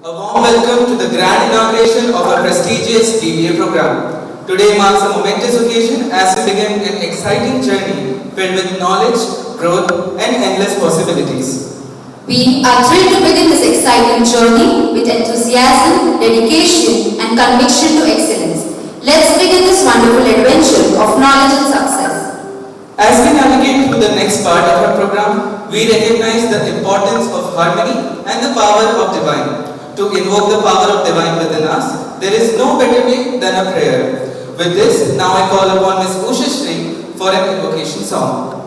A warm welcome to the grand inauguration of our prestigious BBA program. Today marks a momentous occasion as we begin an exciting journey filled with knowledge, growth and endless possibilities. We are thrilled to begin this exciting journey with enthusiasm, dedication and conviction to excellence. Let's begin this wonderful adventure of knowledge and success. As we navigate through the next part of our program, we recognize the importance of harmony and the power of divine. To invoke the power of divine within us, there is no better way than a prayer. With this, now I call upon Ms. Usha Shri for an invocation song.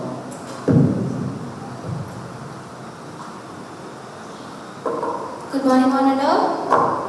Good morning, one and all.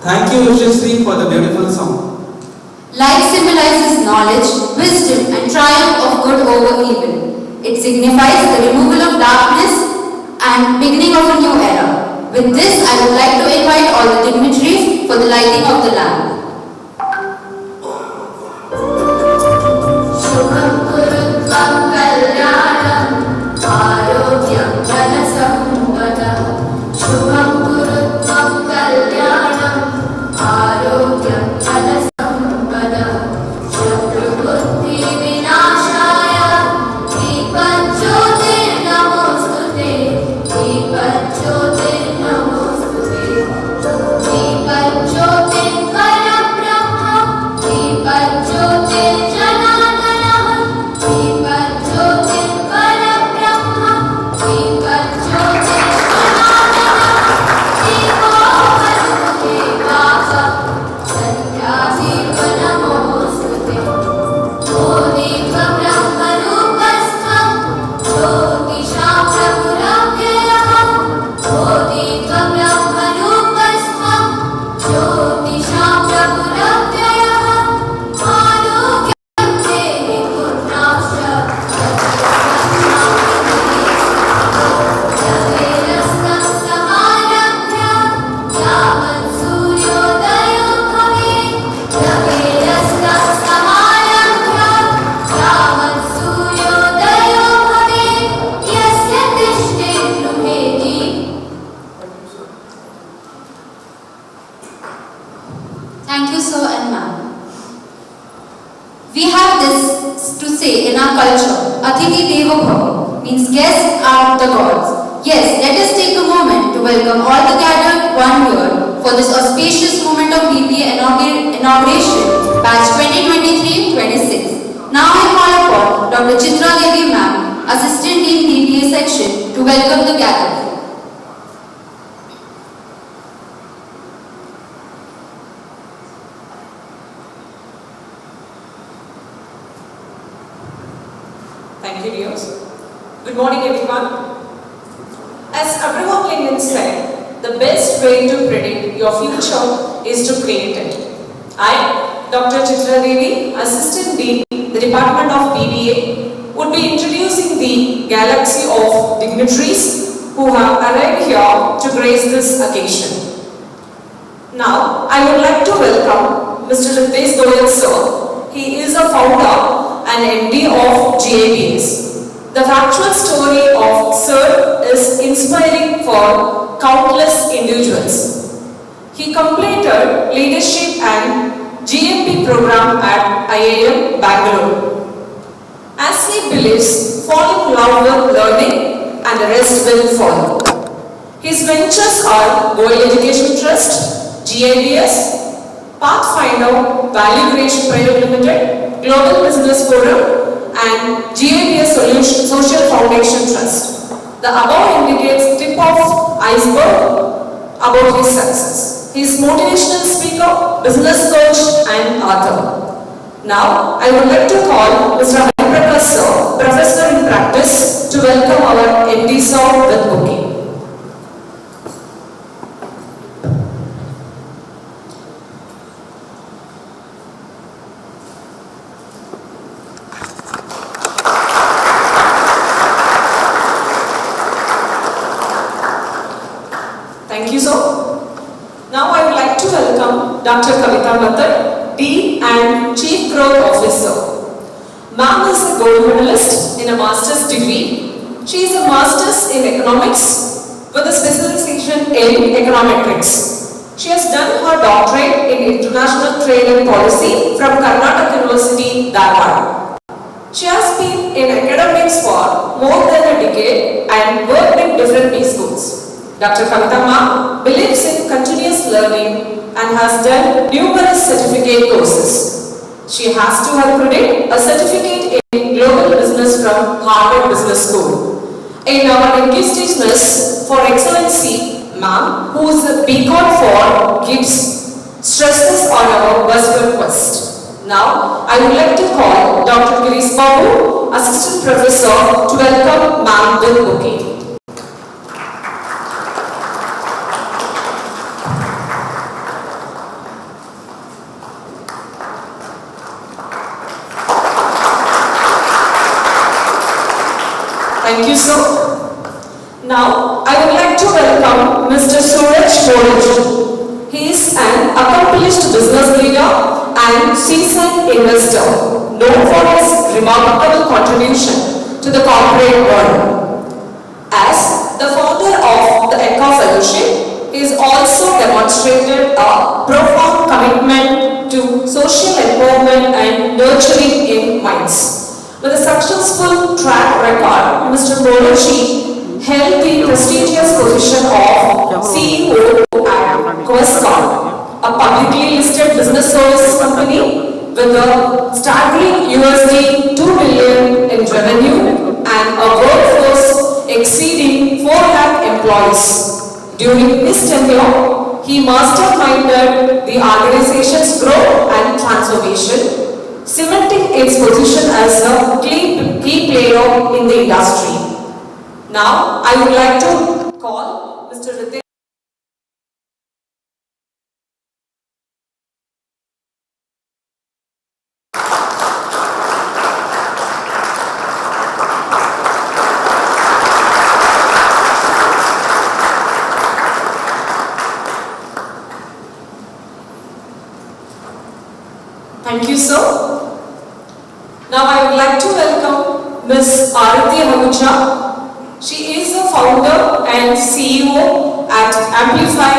Thank you, Usha Shri, for the beautiful song. Light symbolizes knowledge, wisdom and triumph of good over evil. It signifies the removal of darkness and beginning of a new era. With this, I would like to invite all the dignitaries for the lighting of the lamp. Thank you, sir and ma'am. We have this to say in our culture, Atithi Devo Bhava, means guests are the gods. Yes, let us take a moment to welcome all the gathered one here for this auspicious moment of BBA Inauguration Batch 2023-26. Now I call upon Dr. Chitra Devi ma'am, Assistant Dean BBA Section, to welcome the gathered. Thank you, dears. Good morning, everyone. As Abraham Lincoln said, the best way to predict your future is to create it. I, Dr. Chitra Devi, Assistant Dean, the Department of BBA, would be introducing the galaxy of dignitaries who have arrived here to grace this occasion. Now, I would like to welcome Mr. Ritesh Goyal, sir. He is a founder and MD of GIBS. The factual story of Sir is inspiring for countless individuals. He completed leadership and GMP program at IIM Bangalore. As he believes, fall in love with learning and the rest will follow. His ventures are Goyal Education Trust, GIBS, Pathfinder, Value Creation Private Limited, Global Business Forum, and GIBS Social Foundation Trust. The above indicates tip of iceberg about his success. He is motivational speaker, business coach, and author. Now, I would like to call Mr. Hariprakash Sir, Professor in Practice, to welcome our MD Sir with bouquet. Thank you, sir. Now I would like to welcome Dr. Kavita Mathur, Dean and Chief Growth Officer. Ma'am is a gold medalist in a master's degree. She is a master's in economics with a specialization in econometrics. She has done her doctorate in international trade and policy from Karnataka University, Dharwad. She has been in academics for more than a decade and worked in different B-schools. Dr. Kavita Ma'am believes in continuous learning and has done numerous certificate courses. She has to her credit a certificate in global business from Harvard Business School. In our inquisitiveness for excellency, Ma'am, who is a beacon for GIBS, stresses on our westward quest. Now, I would like to call Dr. Girish Babu, Assistant Professor, to welcome Ma'am with bouquet. Thank you, sir. Now, I would like to welcome Mr. Suraj. He is an accomplished business leader and seasoned investor, known for his remarkable contribution to the corporate world. As the founder of the ECA Fellowship, he has also demonstrated a profound commitment to social empowerment and nurturing in minds. With a successful track record, Mr. Bolaji held the prestigious position of CEO at Questcom, a publicly listed business services company with a staggering USD 2 billion in revenue and a workforce exceeding 4 lakh employees. During his tenure, he masterminded the organization's growth and transformation, cementing its position as a key player in the industry. Now, I would like to call Mr. Ritesh. Thank you, sir. Now I would like to welcome Ms. Arati Ahuja. She is the founder and CEO at Amplify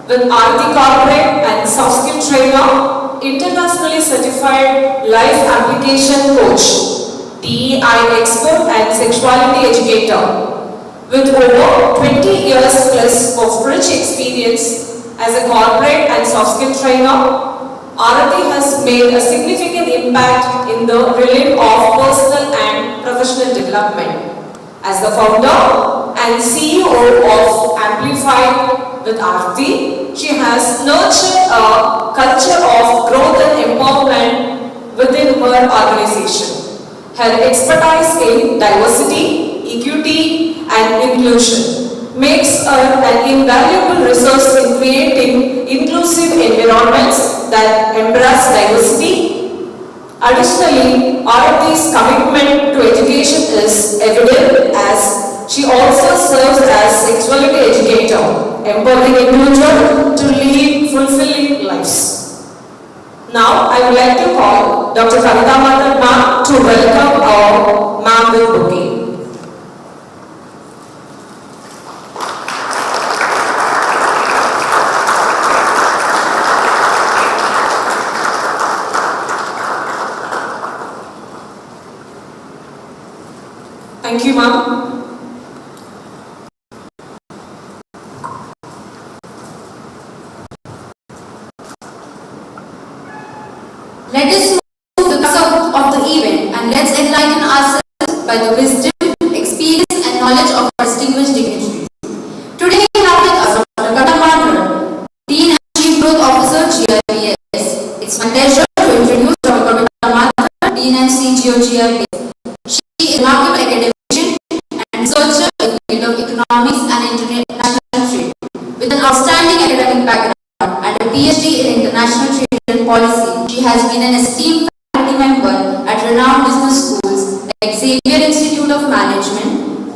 with Arati Corporate and Soft Skill Trainer, internationally certified life application coach, DEI expert and sexuality educator. With over 20 years plus of rich experience as a corporate and soft skill trainer, Arati has made a significant impact in the realm of personal and professional development. As the founder and CEO of Amplify with Arati, she has nurtured a culture of growth and empowerment within her organization. Her expertise in diversity, equity, and inclusion makes her an invaluable resource in creating inclusive environments that embrace diversity. Additionally, Arati's commitment to education is evident as she also serves as sexuality educator, empowering individuals to lead fulfilling lives. Now, I would like to call Dr. Kavita Mathur to welcome our Ma'am with bouquet. Thank you, ma'am. Let us move the concept of the event and let's enlighten ourselves by the wisdom, experience and knowledge of our distinguished dignitaries. Today we have with us Dr. Kavita, Dean and Chief Growth Officer, GIBS. It's my pleasure to introduce Dr. Kavita, Dean and CGO, GIBS. She is a remarkable academician and researcher in the field of economics and international trade, with an outstanding academic background and a PhD in international trade and policy. She has been an esteemed faculty member at renowned business schools like Xavier Institute of Management,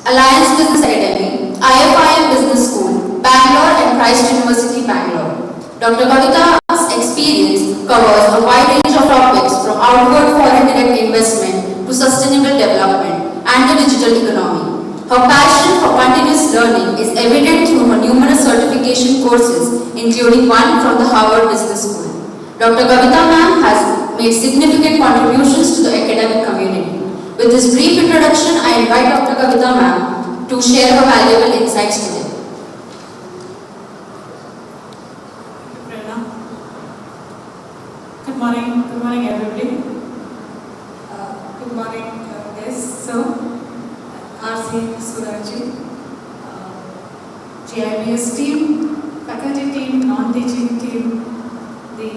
Alliance Business Academy, IFIM Business School, Bangalore and Christ University, Bangalore. Dr. Kavita's experience covers a wide range of topics from outward foreign direct investment to sustainable development and the digital economy. Her passion for continuous learning is evident through her numerous certification courses, including one from the Harvard Business School. Dr. Kavita ma'am has made significant contributions to the academic community. With this brief introduction, I invite Dr. Kavita ma'am to share her valuable insights today. Good morning everybody. Good morning guests. So, RC Suraj, GIBS team, faculty team, non-teaching team, the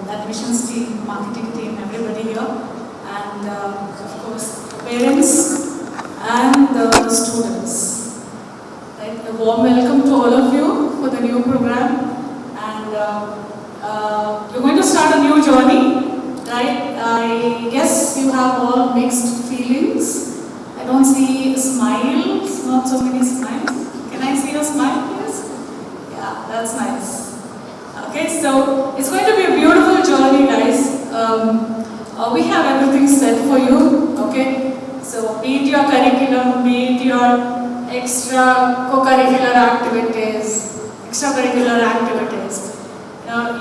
admissions team, marketing team, everybody here, and of course parents and the students. Right? A warm welcome to all of you for the new program, and you're going to start a new journey, right? I guess you have all mixed feelings. I don't see smiles, not so many smiles. Can I see a smile, please? Yeah, that's nice. Okay, so it's going to be a beautiful journey, guys. We have everything set for you, okay? So be it your curriculum, be it your extra co-curricular activities, extracurricular activities,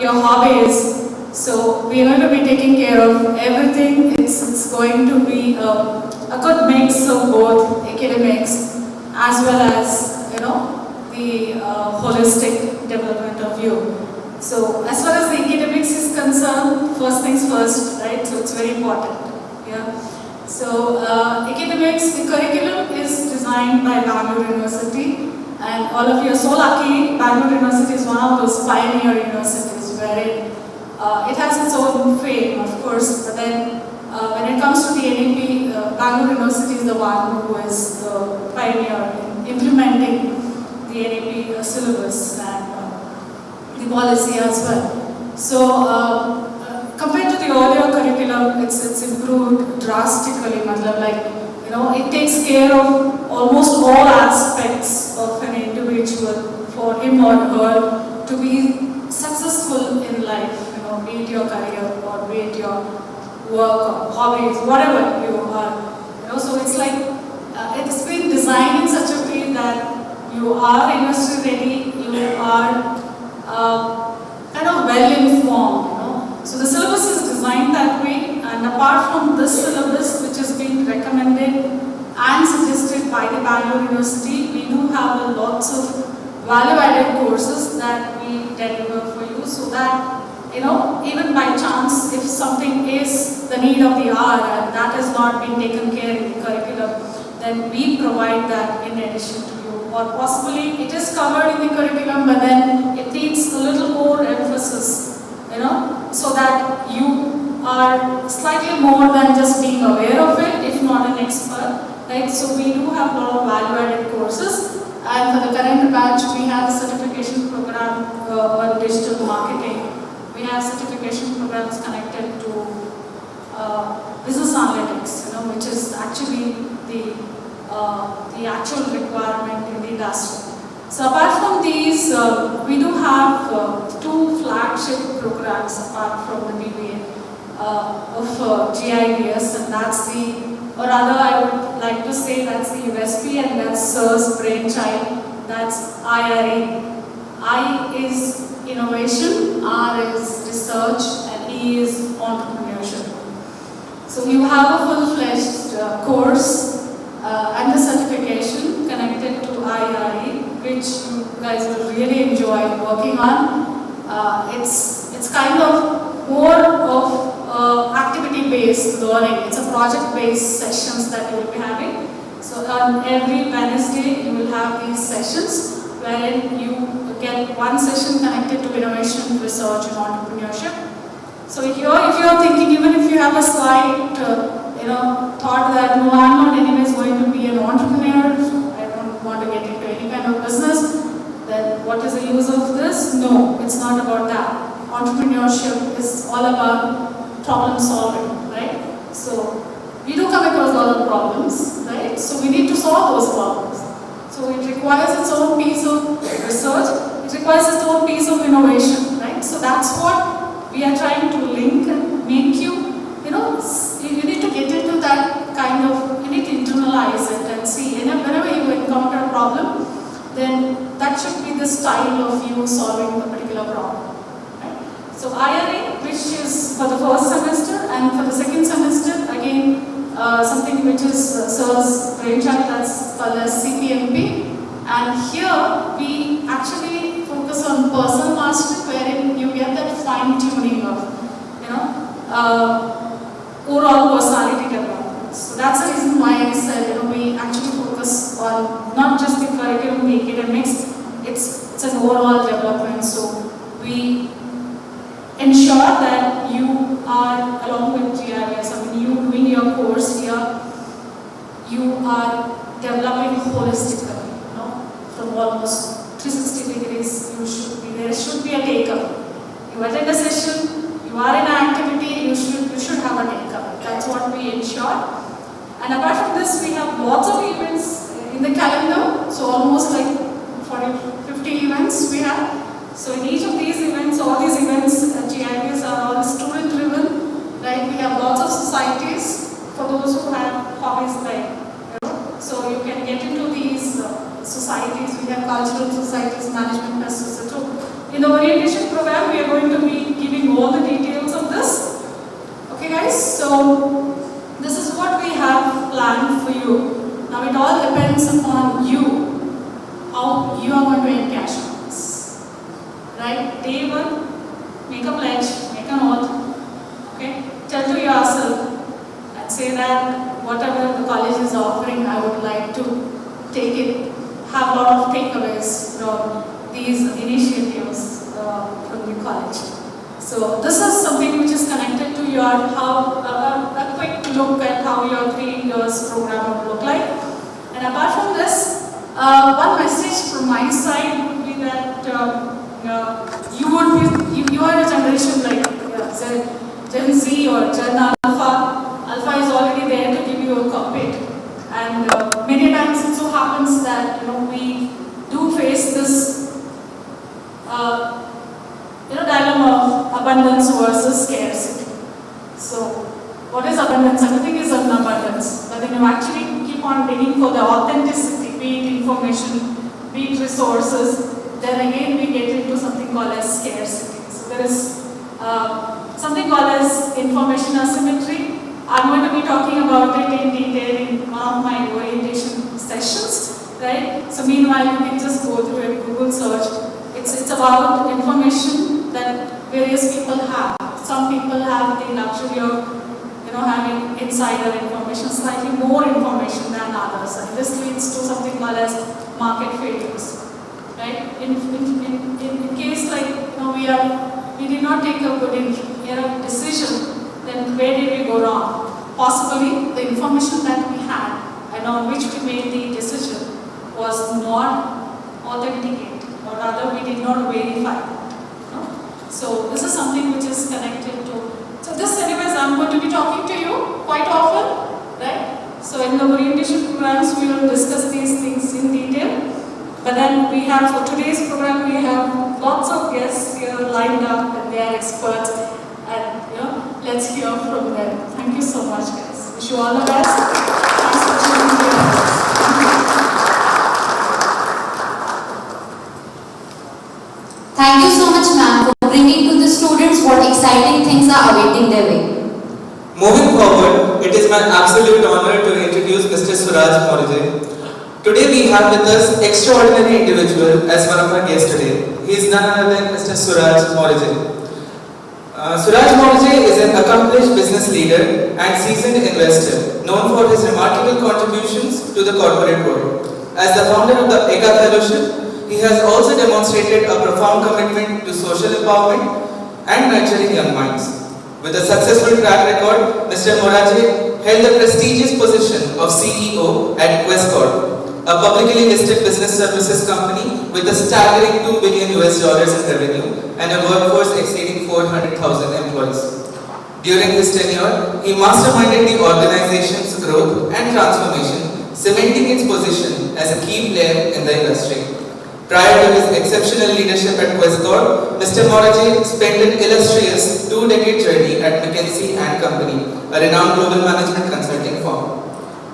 your hobbies. So we are going to be taking care of everything. It's going to be a good mix of both academics as well as the holistic development of you. So as far as the academics is concerned, first things first, right? So it's very important. Yeah. So academics, the curriculum is designed by Bangalore University, and all of you are so lucky. Bangalore University is one of those pioneer universities where it has its own fame, of course, but then when it comes to the NEP, Bangalore University is the one who is the pioneer in implementing the NEP syllabus and the policy as well. So compared to the earlier curriculum, it's improved drastically. It takes care of almost all aspects of an individual for him or her to be successful in life. Be it your career or be it your work or hobbies, whatever you are. So it's like it's been designed in such a way that you are industry ready, you are kind of well informed. So the syllabus is designed that way, and apart from this syllabus, which has been recommended and suggested by the Bangalore University, we do have lots of value-added courses that we deliver for you, so that even by chance, if something is the need of the hour and that has not been taken care in the curriculum, then we provide that in addition to you. Or possibly it is covered in the curriculum, but then it needs a little more emphasis, so that you are slightly more than just being aware of it, if not an expert, right? So we do have a lot of value-added courses, and for the current batch, we have a certification program on digital marketing. We have certification programs connected to business analytics, which is actually the actual requirement in the industry. So apart from these, we do have two flagship programs apart from the BBA of GIBS, and that's or rather I would like to say that's the USP, and that's Sir's brainchild, that's IRE. I is innovation, R is research, and E is entrepreneurship. So you have a full-fledged course and the certification connected to IRE, which you guys will really enjoy working on. It's It's kind of more of activity-based learning. It's a project-based sessions that you will be having. So on every Wednesday, you will have these sessions wherein you get one session connected to innovation, research, and entrepreneurship. So here, if you are thinking, even if you have a slight, thought that no, I'm not anyways going to be an entrepreneur, I don't want to get into any kind of business, then what is the use of this? No, it's not about that. Entrepreneurship is all about problem solving, right? So we do come across a lot of problems, right? So we need to solve those problems. So it requires its own piece of research, it requires its own piece of innovation, right? So that's what we are trying to link and make you, you need to get into that kind of, you need to internalize it and see, whenever you encounter a problem, then that should be the style of you solving a particular problem. Right? So IRA, which is for the first semester, and for the second semester, again, something which is Suraj's brainchild, that's called as CPMP. And here we actually focus on personal mastery, wherein you get that fine-tuning of, overall personality development. So that's the reason why I said, we actually focus on not just the curriculum, make it a mix, it's an overall development. So we ensure that you are, along with GIBS, you doing your course here, you are developing holistically, from almost 360 degrees, there should be a take-up. You attend a session, you are in an activity, you should have a take-up. That's what we ensure. And apart from this, we have lots of events in the calendar, so almost like 50 events we have. So in each of these events, all these events at GIBS are all student-driven, right? We have lots of societies for those who have hobbies like, so you can get into these societies. We have cultural societies, management tests, etc. In the orientation program, we are going to be giving all the details of this. Okay guys, so this is what we have planned for you. Now it all depends upon you, how you are going to encash on this. Right? Day one, make a pledge, make an oath. Okay? Tell to yourself and say that whatever the college is offering, I would like to take it, have a lot of takeaways from these initiatives from the college. So this is something which is connected to your a quick look at how your 3 years program would look like. And apart from this, one message from my side would be that you are a generation like Gen Z or Gen Alpha. Alpha is already there to give you a cockpit. And many times it so happens that we do face this dilemma of abundance versus scarcity. So, what is abundance? Everything is an abundance. But then you actually keep on digging for the authenticity, be it information, be it resources, then again we get into something called as scarcity. So there is something called as information asymmetry. I'm going to be talking about it in detail in one of my orientation sessions, right? So meanwhile, you can just go through a Google search. It's about information that various people have. Some people have the luxury of having insider information, slightly more information than others, and this leads to something called as market failures, right? In case like we did not take a good decision, then where did we go wrong? Possibly the information that we had and on which we made the decision was not authenticated, or rather we did not verify. So this is something which is connected to. So this anyways I'm going to be talking to you quite often, right? So in the orientation programs we will discuss these things in detail. But then we have, for today's program, we have lots of guests here lined up and they are experts. And let's hear from them. Thank you so much, guys. Wish you all the best. Thanks for tuning in. Thank you so much, ma'am, for bringing to the students what exciting things are awaiting their way. Moving forward, it is my absolute honor to introduce Mr. Suraj. Today we have with us extraordinary individual as one of our guests today. He is none other than Mr. Suraj. Suraj is an accomplished business leader and seasoned investor, known for his remarkable contributions to the corporate world. As the founder of the AICTE Fellowship, he has also demonstrated a profound commitment to social empowerment and nurturing young minds. With a successful track record, Mr. Moraje held the prestigious position of CEO at Questcorp, a publicly listed business services company with a staggering $2 billion in revenue and a workforce exceeding 400,000 employees. During his tenure, he masterminded the organization's growth and transformation, cementing its position as a key player in the industry. Prior to his exceptional leadership at Questcorp, Mr. Moraje spent an illustrious 2-decade journey at McKinsey & Company, a renowned global management consulting firm.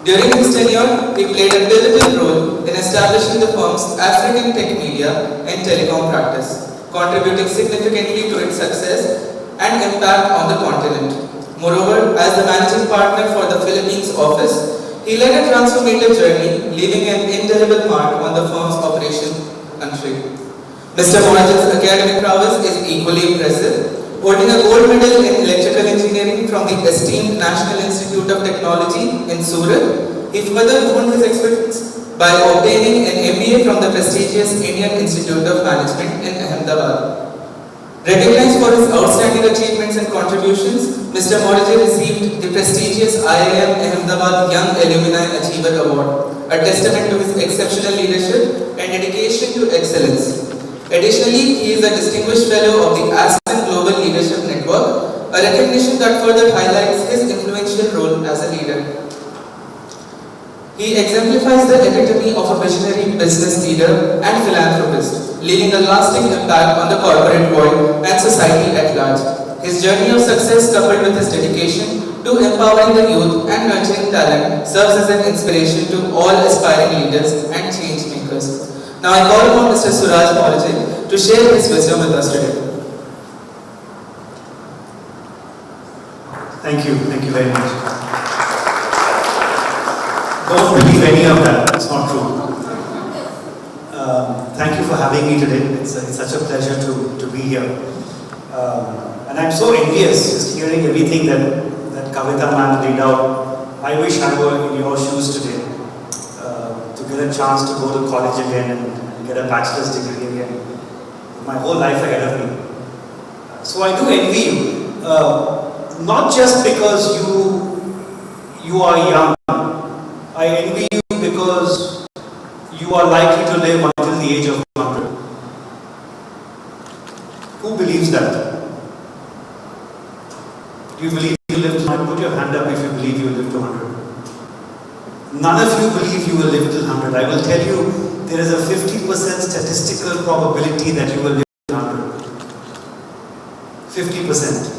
During his tenure, he played a pivotal role in establishing the firm's African tech media and telecom practice, contributing significantly to its success and impact on the continent. Moreover, as the managing partner for the Philippines office, he led a transformative journey, leaving an indelible mark on the firm's operation country. Mr. Moraje's academic prowess is equally impressive. Holding a gold medal in electrical engineering from the esteemed National Institute of Technology in Surat, he further honed his expertise by obtaining an MBA from the prestigious Indian Institute of Management in Ahmedabad. Recognized for his outstanding achievements and contributions, Mr. Moraje received the prestigious IIM Ahmedabad Young Alumni Achiever Award, a testament to his exceptional leadership and dedication to excellence. Additionally, he is a distinguished fellow of the Aspen Global Leadership Network, a recognition that further highlights his influential role as a leader. He exemplifies the epitome of a visionary business leader and philanthropist, leaving a lasting impact on the corporate world and society at large. His journey of success, coupled with his dedication to empowering the youth and nurturing talent, serves as an inspiration to all aspiring leaders and change makers. Now I call upon Mr. Suraj to share his wisdom with us today. Thank you very much. Don't believe any of that, it's not true. Thank you for having me today. It's such a pleasure to be here. And I'm so envious just hearing everything that Kavita ma'am laid out. I wish I were in your shoes today to get a chance to go to college again and get a bachelor's degree again. My whole life ahead of me. So I do envy you, not just because you are young. I envy you because you are likely to live until the age of 100. Who believes that? Do you believe you will live to 100? Put your hand up if you believe you will live to 100. None of you believe you will live till 100. I will tell you, there is a 50% statistical probability that you will live till 100. 50%.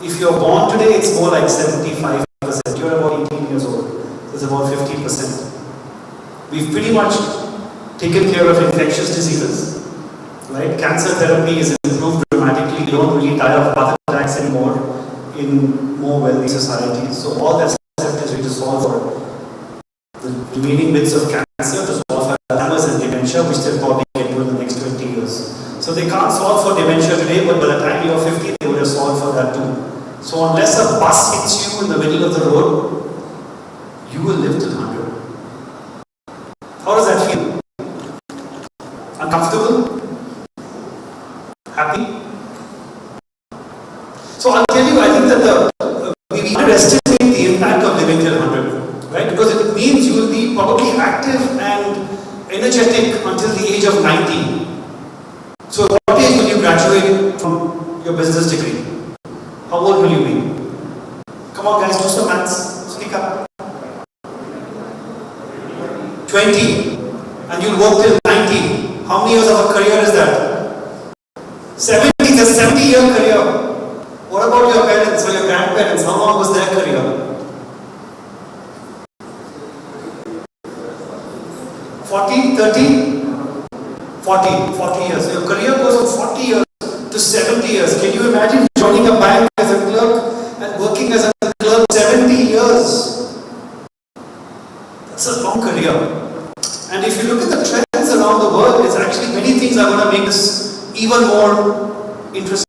If you are born today, it's more like 75%. You're about 18 years old. So it's about 50%. We've pretty much taken care of infectious diseases. Right? Cancer therapy is improved dramatically. You don't really die of heart attacks anymore in more wealthy societies. So all that's left is to solve for the remaining bits of cancer, to solve for Alzheimer's and dementia, which they'll probably get to in the next 20 years. So they can't solve for dementia today, but by the time you're 50, they would have solved for that too. So unless a bus hits you in the middle of the road, you will live till 100. How does that feel? Uncomfortable? Happy? So I'll tell you, I think that we underestimate the impact of living till 100, right? Because it means you will be probably active and energetic until the age of 90. So at what age will you graduate from your business degree? How old will you be? Come on guys, do some maths. Speak up. 20. And you'll work till 90. How many years of a career is that? 70. It's a 70-year career. What about your parents or your grandparents? How long was their career? 40, 30? 40 years. So your career goes from 40 years to 70 years. Can you imagine joining a bank as a clerk and working as a clerk 70 years? That's a long career. And if you look at the trends around the world, it's actually many things are going to make this even more interesting.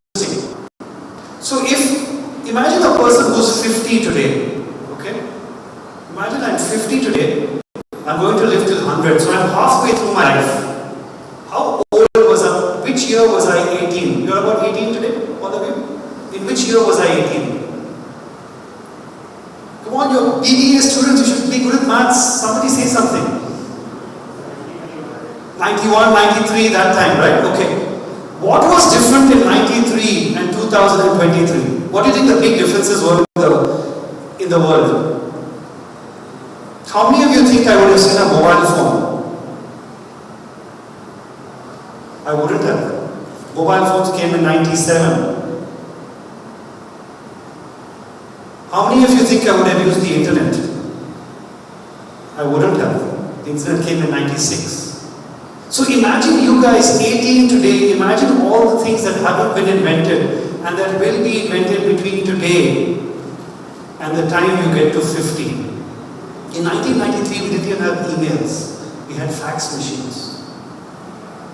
So imagine a person who's 50 today, okay? Imagine I'm 50 today, I'm going to live till 100, so I'm halfway through my life. How old was I? Which year was I 18? You're about 18 today, all of you? In which year was I 18? Come on, you're BBA students, you should be good at maths. Somebody say something. 91, 93, that time, right? Okay. What was different in 93 and 2023? What do you think the big differences were in the world? How many of you think I would have seen a mobile phone? I wouldn't have. Mobile phones came in 97. How many of you think I would have used the internet? I wouldn't have. The internet came in 96. So imagine you guys 18 today, imagine all the things that haven't been invented and that will be invented between today and the time you get to 50. In 1993 we didn't even have emails, we had fax machines.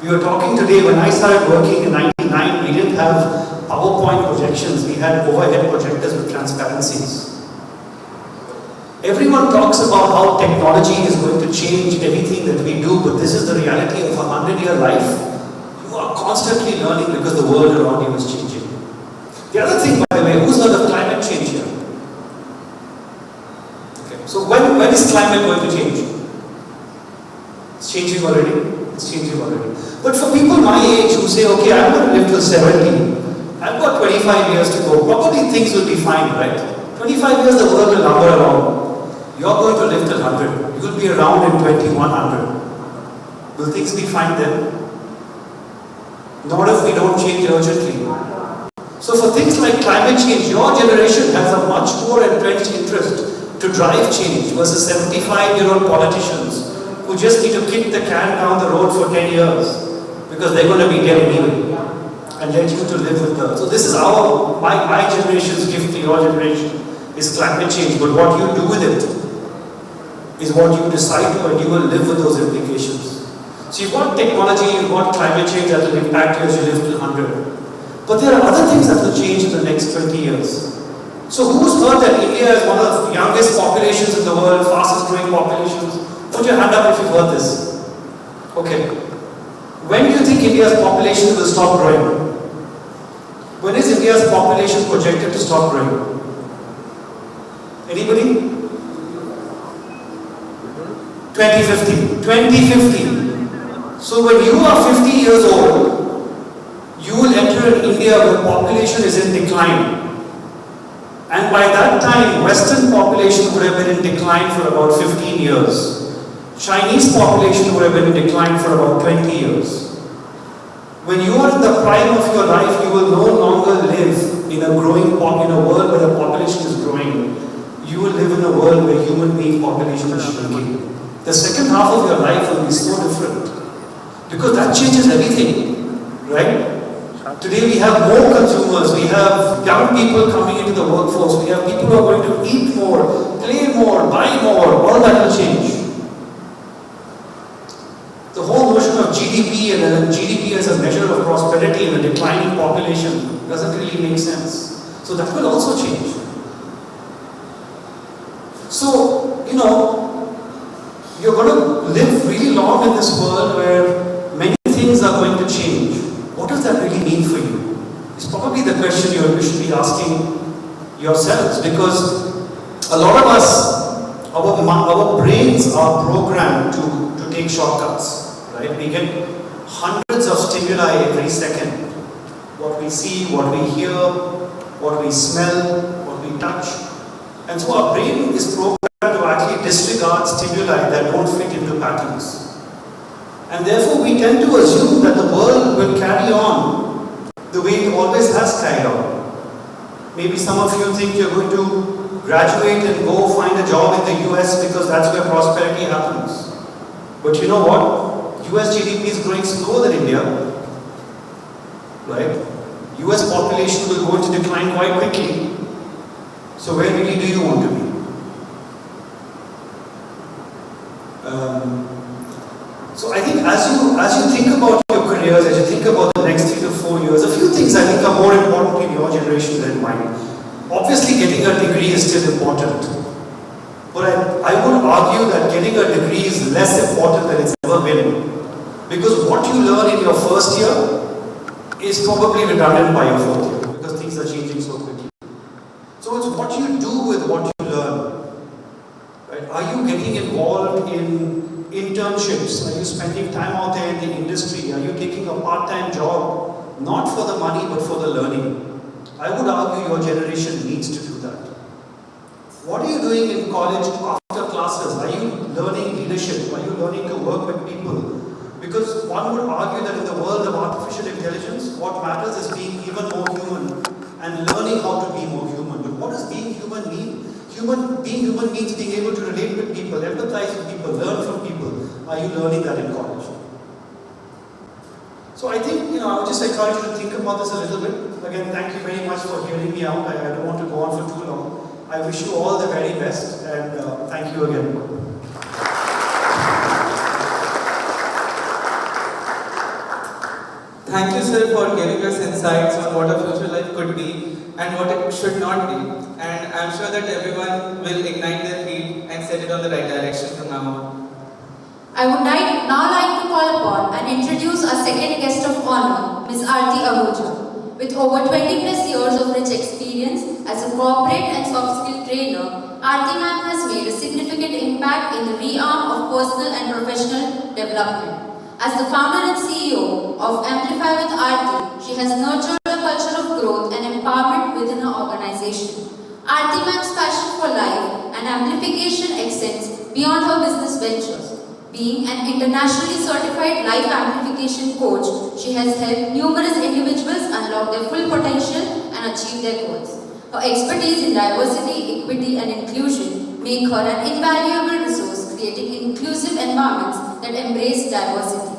We were talking today, when I started working in 99, we didn't have PowerPoint projections, we had overhead projectors with transparencies. Everyone talks about how technology is going to change everything that we do, but this is the reality of a 100-year life. You are constantly learning because the world around you is changing. The other thing, by the way, who's heard of climate change here? Okay. So when is climate going to change? It's changing already. It's changing already. But for people my age who say, okay, I'm going to live till 70, I've got 25 years to go, probably things will be fine, right? 25 years the world will number around. You're going to live till 100. You will be around in 2100. Will things be fine then? Not if we don't change urgently. So for things like climate change, your generation has a much more entrenched interest to drive change versus 75-year-old politicians who just need to kick the can down the road for 10 years because they're going to be dead anyway and let you to live with them. So this is my generation's gift to your generation is climate change, but what you do with it is what you decide to, and you will live with those implications. So you've got technology, you've got climate change that will impact you as you live till 100. But there are other things that will change in the next 20 years. So who's heard that India is one of the youngest populations in the world, fastest growing populations? Put your hand up if you've heard this. Okay. When do you think India's population will stop growing? When is India's population projected to stop growing? Anybody? 2050. 2050. So when you are 50 years old, you will enter an India where population is in decline. And by that time, Western population would have been in decline for about 15 years. Chinese population would have been in decline for about 20 years. When you are in the prime of your life, you will no longer live in a world where the population is growing. You will live in a world where human being population is shrinking. The second half of your life will be so different because that changes everything, right? Today we have more consumers, we have young people coming into the workforce, we have people who are going to eat more, play more, buy more, all that will change. The whole notion of GDP and then GDP as a measure of prosperity in a declining population doesn't really make sense. So that will also change. So, you're going to live really long in this world where many things are going to change. What does that really mean for you? It's probably the question you should be asking yourselves, because a lot of us, our brains are programmed to take shortcuts, right? We get hundreds of stimuli every second. What we see, what we hear, what we smell, what we touch. And so our brain is programmed to actually disregard stimuli that don't fit into patterns. And therefore we tend to assume that the world will carry on the way it always has carried on. Maybe some of you think you're going to graduate and go find a job in the US because that's where prosperity happens. But you know what? US GDP is growing slower than India. Right? US population will go into decline quite quickly. So where really do you want to be? So I think as you think about your careers, as you think about the next 3 to 4 years, a few things I think your generation than mine. Obviously, getting a degree is still important. But I would argue that getting a degree is less important than it's ever been. Because what you learn in your first year is probably redundant by your fourth year, because things are changing so quickly. So it's what you do with what you learn. Right? Are you getting involved in internships? Are you spending time out there in the industry? Are you taking a part-time job, not for the money but for the learning? I would argue your generation needs to do that. What are you doing in college after classes? Are you learning leadership? Are you learning to work with people? Because one would argue that in the world of artificial intelligence, what matters is being even more human and learning how to be more human. But what does being human mean? Being human means being able to relate with people, empathize with people, learn from people. Are you learning that in college? So I think, I would just encourage you to think about this a little bit. Again, thank you very much for hearing me out. I don't want to go on for too long. I wish you all the very best, and thank you again. Thank you, sir, for giving us insights on what a future life could be and what it should not be. And I'm sure that everyone will ignite their field and set it on the right direction from now on. I would now like to call upon and introduce our second guest of honor, Ms. AICTE Ahuja. With over 20 plus years of rich experience as a corporate and soft skill trainer, AICTE ma'am has made a significant impact in the realm of personal and professional development. As the founder and CEO of Amplify with AICTE, she has nurtured a culture of growth and empowerment within her organization. AICTE ma'am's passion for life and amplification extends beyond her business ventures. Being an internationally certified life amplification coach, she has helped numerous individuals unlock their full potential and achieve their goals. Her expertise in diversity, equity, and inclusion make her an invaluable resource, creating inclusive environments that embrace diversity.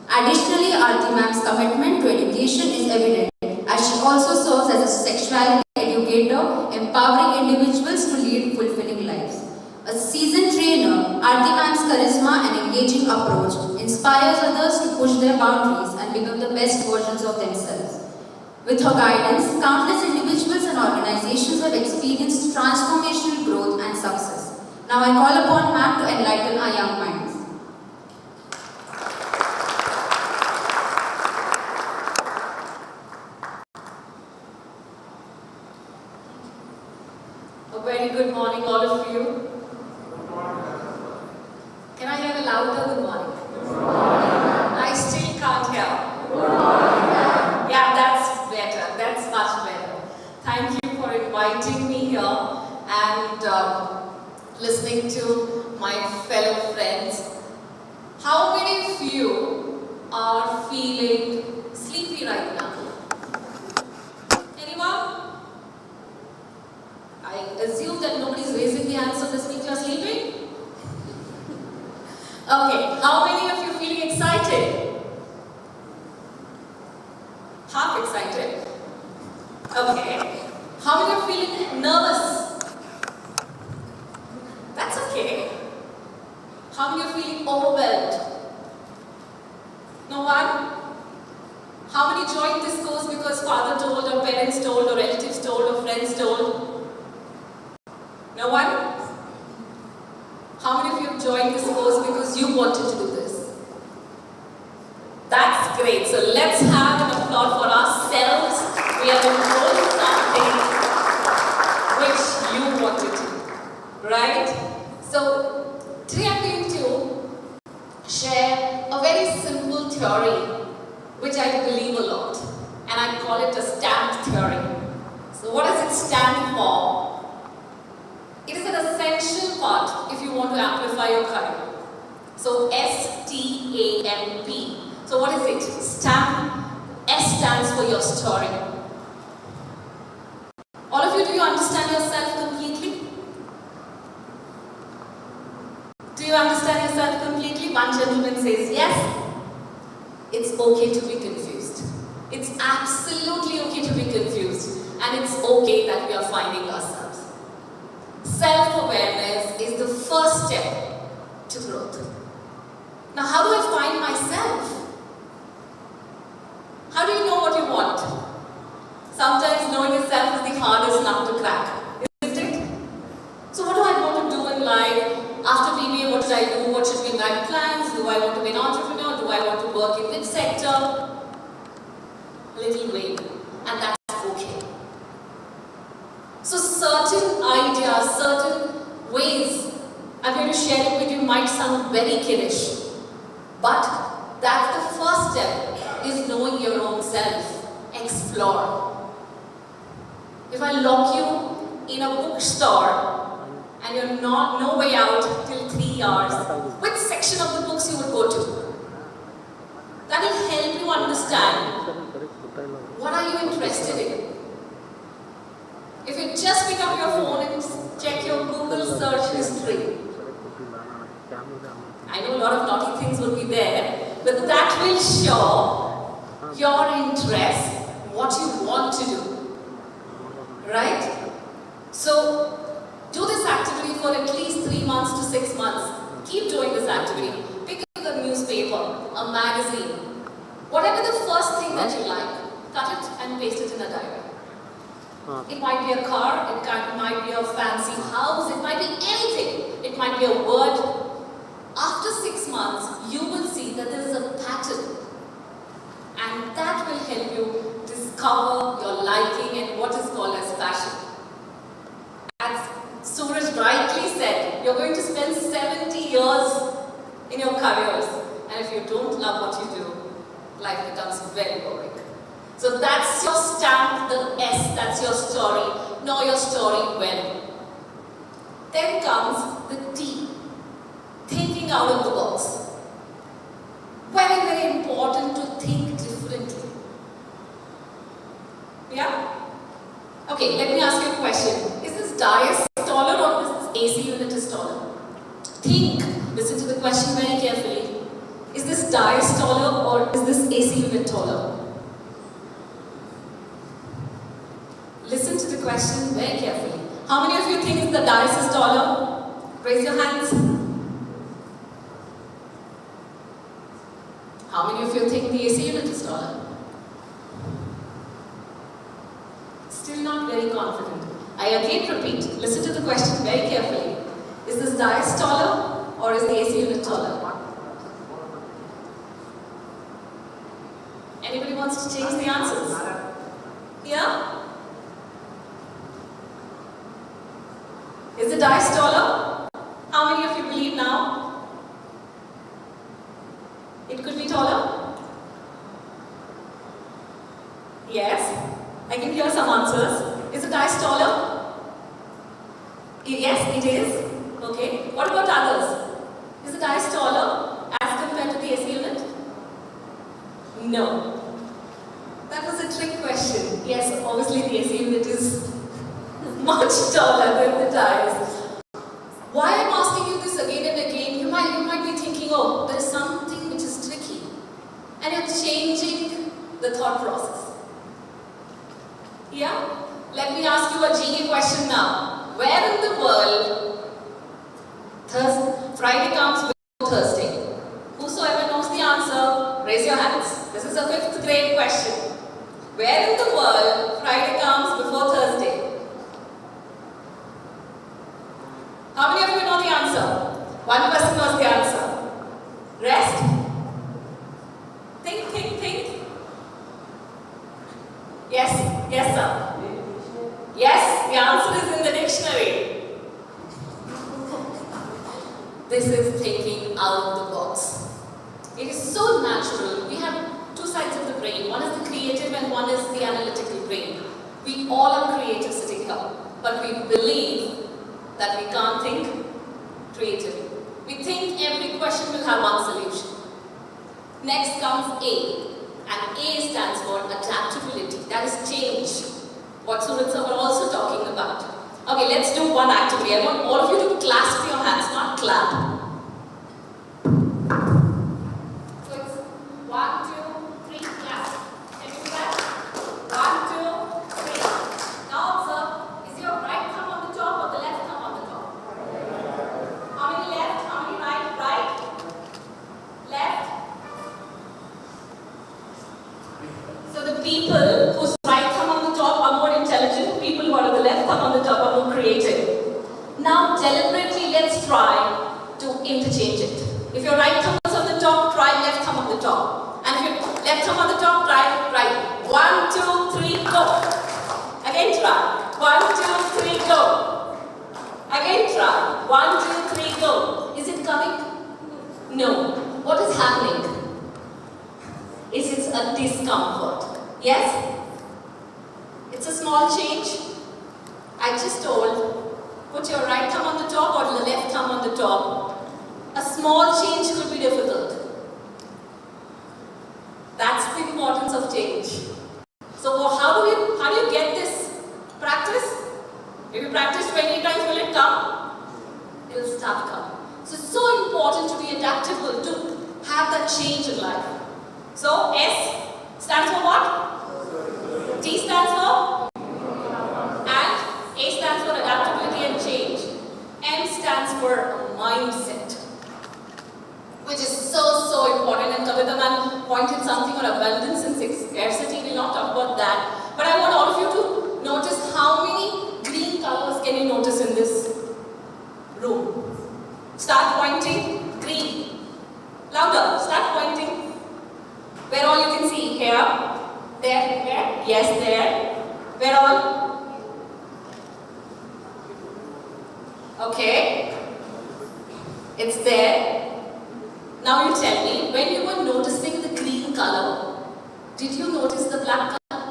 Additionally, AICTE ma'am's commitment to education is evident, as she also serves as a sexuality educator, empowering individuals to lead fulfilling lives. A seasoned trainer, AICTE ma'am's charisma and engaging approach inspires others to push their boundaries and become the best versions of themselves. With her guidance, countless individuals and organizations have experienced transformational growth and success. Now I call upon ma'am to enlighten our young minds. A very good morning, all of you. Can I hear a louder good morning? I still can't hear. Yeah, that's better. That's much better. Thank you for inviting me here and listening to my fellow friends. How many of you are feeling sleepy right now? Anyone? I assume that nobody's raising the hand, so this means you're sleeping? Okay, how many of you feeling excited? Half excited? Okay. How many are feeling nervous? That's okay. How many are feeling overwhelmed? No one? How many joined this course because father told, or parents told, or relatives told, or friends told? No one? How many of you have joined this course because you wanted to do this? That's great. So let's have an applause for ourselves. We are enrolled something which you wanted to, right? So today I'm going to share a very simple theory which I believe a lot, and I call it a stamp theory. So what does it stand for? It is an essential part if you want to amplify your career. So STAMP. So what is it? Stamp. S stands for your story. All of you, do you understand yourself completely? Do you understand yourself completely? One gentleman says yes. It's okay to be confused. It's absolutely okay to be confused. And it's okay that we are finding ourselves. Self-awareness is the first step to growth. Now, how do I find myself? How do you know what you want? Sometimes knowing itself is the hardest nut to crack, isn't it? So what do I want to do in life? After BBA, what should I do? What should be my plans? Do I want to be an entrepreneur? Do I want to work in which sector? A little vague, and that's okay. So certain ideas, certain ways I'm going to share it with you might sound very kiddish, but that's the first step, is knowing your own self. Explore. If I lock you in a bookstore and you're no way out till 3 hours, which section of the books you would go to? That will help you understand what are you interested in. If you just pick up your phone and check your Google search history, I know a lot of naughty things will be there, but that will show your interest, what you want to do. Right? So, do this activity for at least 3 months to 6 months. Keep doing this activity. Pick up a newspaper, a magazine, whatever the first thing that you like, cut it and paste it in a diary. It might be a car, it might be a fancy house, it might be anything. It might be a word. After 6 months, you will see that there is a pattern. And that will help you discover your liking and what is called as passion. As Suraj rightly said, you're going to spend 70 years in your careers. And if you don't love what you do, life becomes very boring. So that's your stamp, the S, that's your story. Know your story well. Then comes the T, thinking out of the box. Very, very important to think differently. Yeah? Okay, let me ask you a question. Is this dais taller or is this AC unit is taller? Think, listen to the question very carefully. Is this dais taller or is this AC unit taller? Listen to the question very carefully. How many of you think the dais is taller? Raise your hands. How many of you think the AC unit is taller? Still not very confident. I again repeat, listen to the question very carefully. Is this dais taller or is the AC unit taller? Anybody wants to change the answers? Yeah? Is the dais taller? How many of you believe now? It could be taller? Yes? I can hear some answers. Is the dais taller? Yes, it is. Okay. What about others? Is the dais taller as compared to the AC unit? No. That was a trick question. Yes, obviously the AC unit is much taller than the dais. Why I'm asking you this again and again, you might be thinking, oh, there is something which is tricky. And you're changing the thought process. Yeah? Let me ask you a GK question now. Where in the world Friday comes before Thursday? Whosoever knows the answer, raise your hands. This is a 5th grade question. Where in the world Friday comes before Thursday? How many of you know the answer? One person knows the answer. Rest? Think. Yes, sir. Yes, the answer is in the dictionary. This is thinking out of the box. It is so natural. We have two sides of the brain. One is the creative and one is the analytical brain. We all are creative sitting here, but we believe that we can't think creatively. We think every question will have one solution. Next comes A, and A stands for adaptability. That is change. What students are also talking about. Okay, let's do one activity. I want all of you to clasp your hands, not clap. So it's 1, 2, 3, clasp. Can you do that? 1, 2, 3. Now observe, is your right thumb on the top or the left thumb on the top? How many left? How many right? Right? Left? So the people whose right thumb on the top are more intelligent thumb on the top are more creative. Now deliberately let's try to interchange it. If your right thumb is on the top, try left thumb on the top. And if your left thumb on the top, try right. 1, 2, 3, go. Again try. 1, 2, 3, go. Again try. 1, 2, 3, go. Is it coming? No. What is happening? Is it a discomfort? Yes? It's a small change. I just told, put your right thumb on the top or the left thumb on the top. A small change could be difficult. That's the importance of change. So how do you get this? Practice. If you practice 20 times, will it come? It will start come. So it's so important to be adaptable, to have that change in life. So S stands for what? T stands for? And A stands for adaptability and change. M stands for mindset, which is so important. And Kavita ma'am pointed something on abundance and scarcity. We'll not talk about that. But I want all of you to notice how many green colors can you notice in this room. Start pointing. Green. Louder. Start pointing. Where all you can see? Here. There. Where? Yes, there. Where all? Okay. It's there. Now you tell me, when you were noticing the green color, did you notice the black color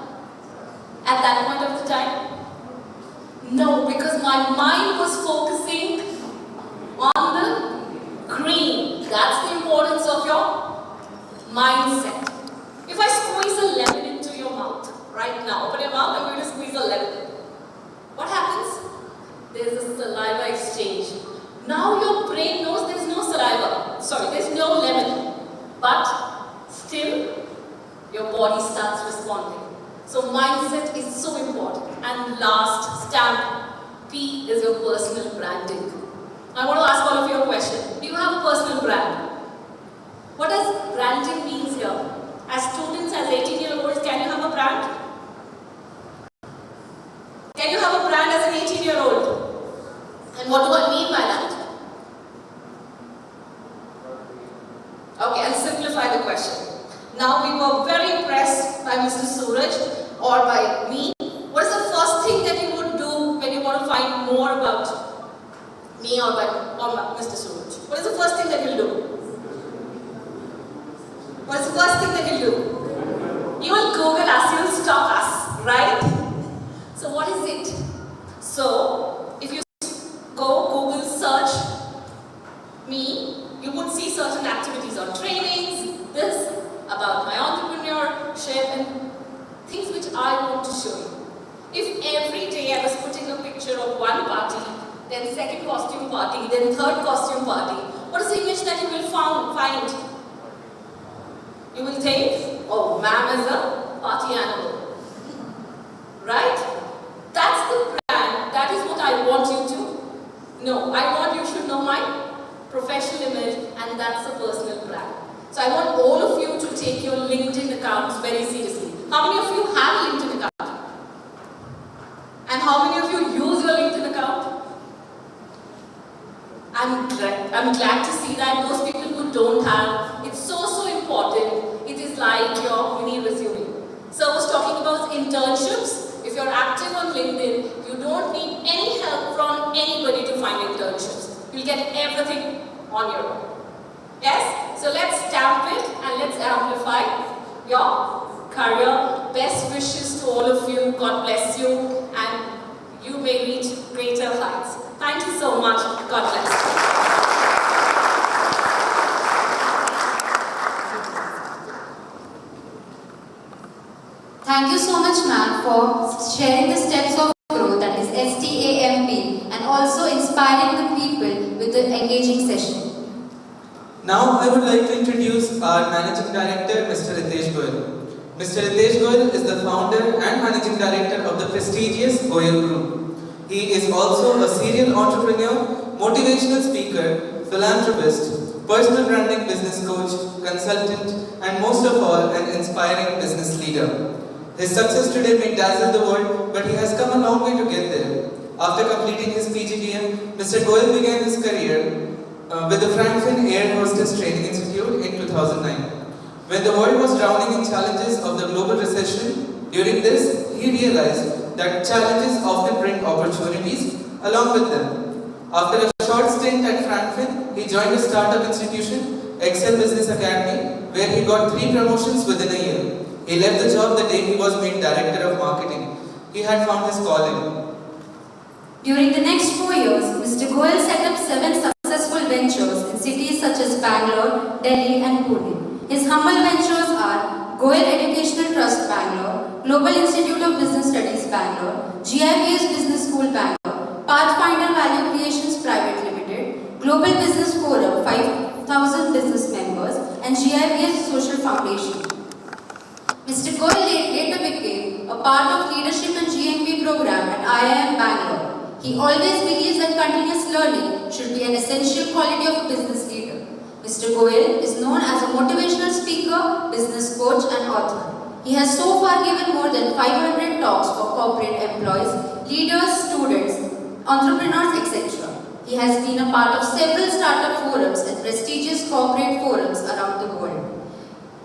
at that point of the time? No, because my mind was focusing on the green. That's the importance of your mindset. If I squeeze a lemon into your mouth right now, open your mouth, I'm going to squeeze a lemon. What happens? There's a saliva exchange. Now your brain knows there's no saliva. Sorry, there's no lemon. But still, your body starts responding. So mindset is so important. And last, stamp. P is your personal branding. I want to ask all of you a question. Do you have a personal brand? What does branding mean here? As students, as 18-year-olds, can you have a brand? Can you have a brand as an 18-year-old? And what do I mean by that? Okay, I'll simplify the question. Now, we were very impressed by Mr. Suraj or by me. What is the first thing that you would do when you want to find more about me or Mr. Suraj? What is the first thing that you'll do? What is the first thing that you'll do? You will Google us, you will stalk us, right? So what is it? So, if you go Google search me, you would see certain activities on trainings, this, about my entrepreneurship and things which I want to show you. If every day I was putting a picture of one party, then second costume party, then third costume party, what is the image that you will find? You will think, oh, ma'am is a party animal. Right? That's the brand. That is what I want you to know. I want you should know my professional image, and that's a personal brand. So I want all of you to take your LinkedIn accounts very seriously. How many of you have a LinkedIn account? And how many of you use your LinkedIn account? I'm glad to see that those people who don't have, it's so important. It is like your mini resume. So I was talking about internships. If you're active on LinkedIn, you don't need any help from anybody to find internships. You'll get everything on your own. Yes? So let's stamp it and let's amplify your career. Best wishes to all of you. God bless you and you may reach greater heights. Thank you so much. God bless. Thank you so much, ma'am, for sharing the steps of growth, that is STAMP, and also inspiring the people with the engaging session. Now I would like to introduce our Managing Director, Mr. Ritesh Goyal. Mr. Ritesh Goyal is the founder and Managing Director of the prestigious Goyal Group. He is also a serial entrepreneur, motivational speaker, philanthropist, personal branding business coach, consultant, and most of all, an inspiring business leader. His success today may dazzle the world, but he has come a long way to get there. After completing his PGDM, Mr. Goyal began his career with the Frankfurt Air Hostess Training Institute in 2009. When the world was drowning in challenges of the global recession, during this, he realized that challenges often bring opportunities along with them. After a short stint at Frankfurt, he joined a startup institution, GIBS Business Academy, where he got 3 promotions within a year. He left the job the day he was made Director of Marketing. He had found his calling. During the next 4 years, Mr. Goyal set up 7 successful ventures in cities such as Bangalore, Delhi and Pune. His humble ventures are Goyal Educational Trust Bangalore, Global Institute of Business Studies Bangalore, GIBS Business School Bangalore, Pathfinder Value Creations Private Limited, Global Business Forum 5,000 business members and GIBS Social Foundation. Mr. Goyal later became a part of leadership and GMP program at IIM Bangalore. He always believes that continuous learning should be an essential quality of a business leader. Mr. Goyal is known as a motivational speaker, business coach and author. He has so far given more than 500 talks for corporate employees, leaders, students, entrepreneurs, etc. He has been a part of several startup forums and prestigious corporate forums around the world.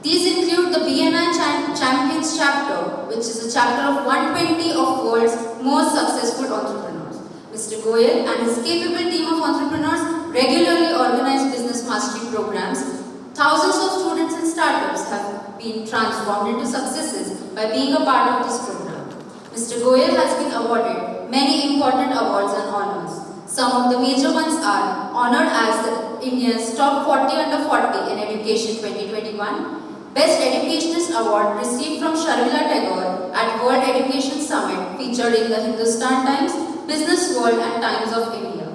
These include the BNI Champions chapter, which is a chapter of 120 of world's most successful entrepreneurs. Mr. Goyal and his capable team of entrepreneurs regularly organize business mastery programs. Thousands of students and startups have been transformed into successes by being a part of this program. Mr. Goyal has been awarded many important awards and honors. Some of the major ones are honored as the India's top 40 under 40 in education 2021, Best Educationist Award received from Sharmila Tagore at World Education Summit featured in the Hindustan Times, Business World and Times of India.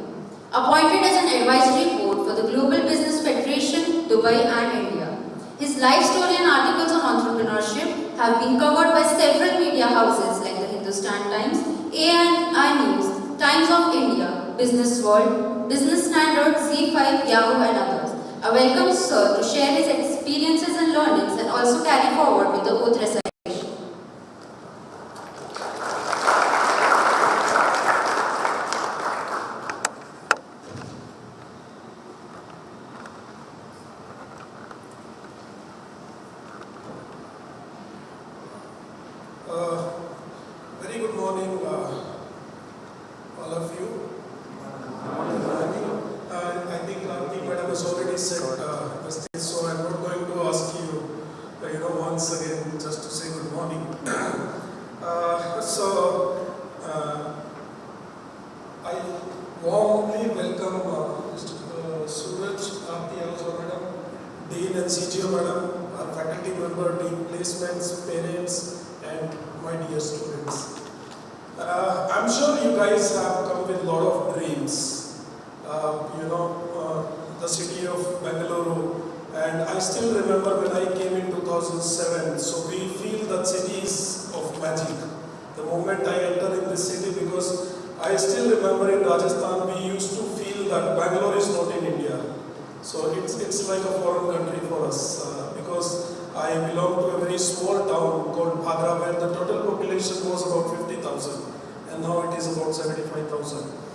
Appointed as an advisory board for the Global Business Federation, Dubai and India. His life story and articles on entrepreneurship have been covered by several media houses like the Hindustan Times, ANI News, Times of India, Business World, Business Standard, Z5, Yahoo and others. I welcome Sir to share his experiences and learnings and also carry forward with the oath recitation. Very good morning, all of you. I think madam has already said the stage, so I'm not going to ask you, once again, just to say good morning. I warmly welcome Mr. Suraj, madam, Dean and CGO madam, our faculty member, team placements, parents, and my dear students. I'm sure you guys have come with a lot of dreams. The city of Bangalore, and I still remember when I came in 2007, so we feel that city is of magic. The moment I enter in this city, because I still remember in Rajasthan we used to feel that Bangalore is not in India. So it's like a foreign country for us, because I belong to a very small town called Bhagra, where the total population was about 50,000 and now it is about 75,000.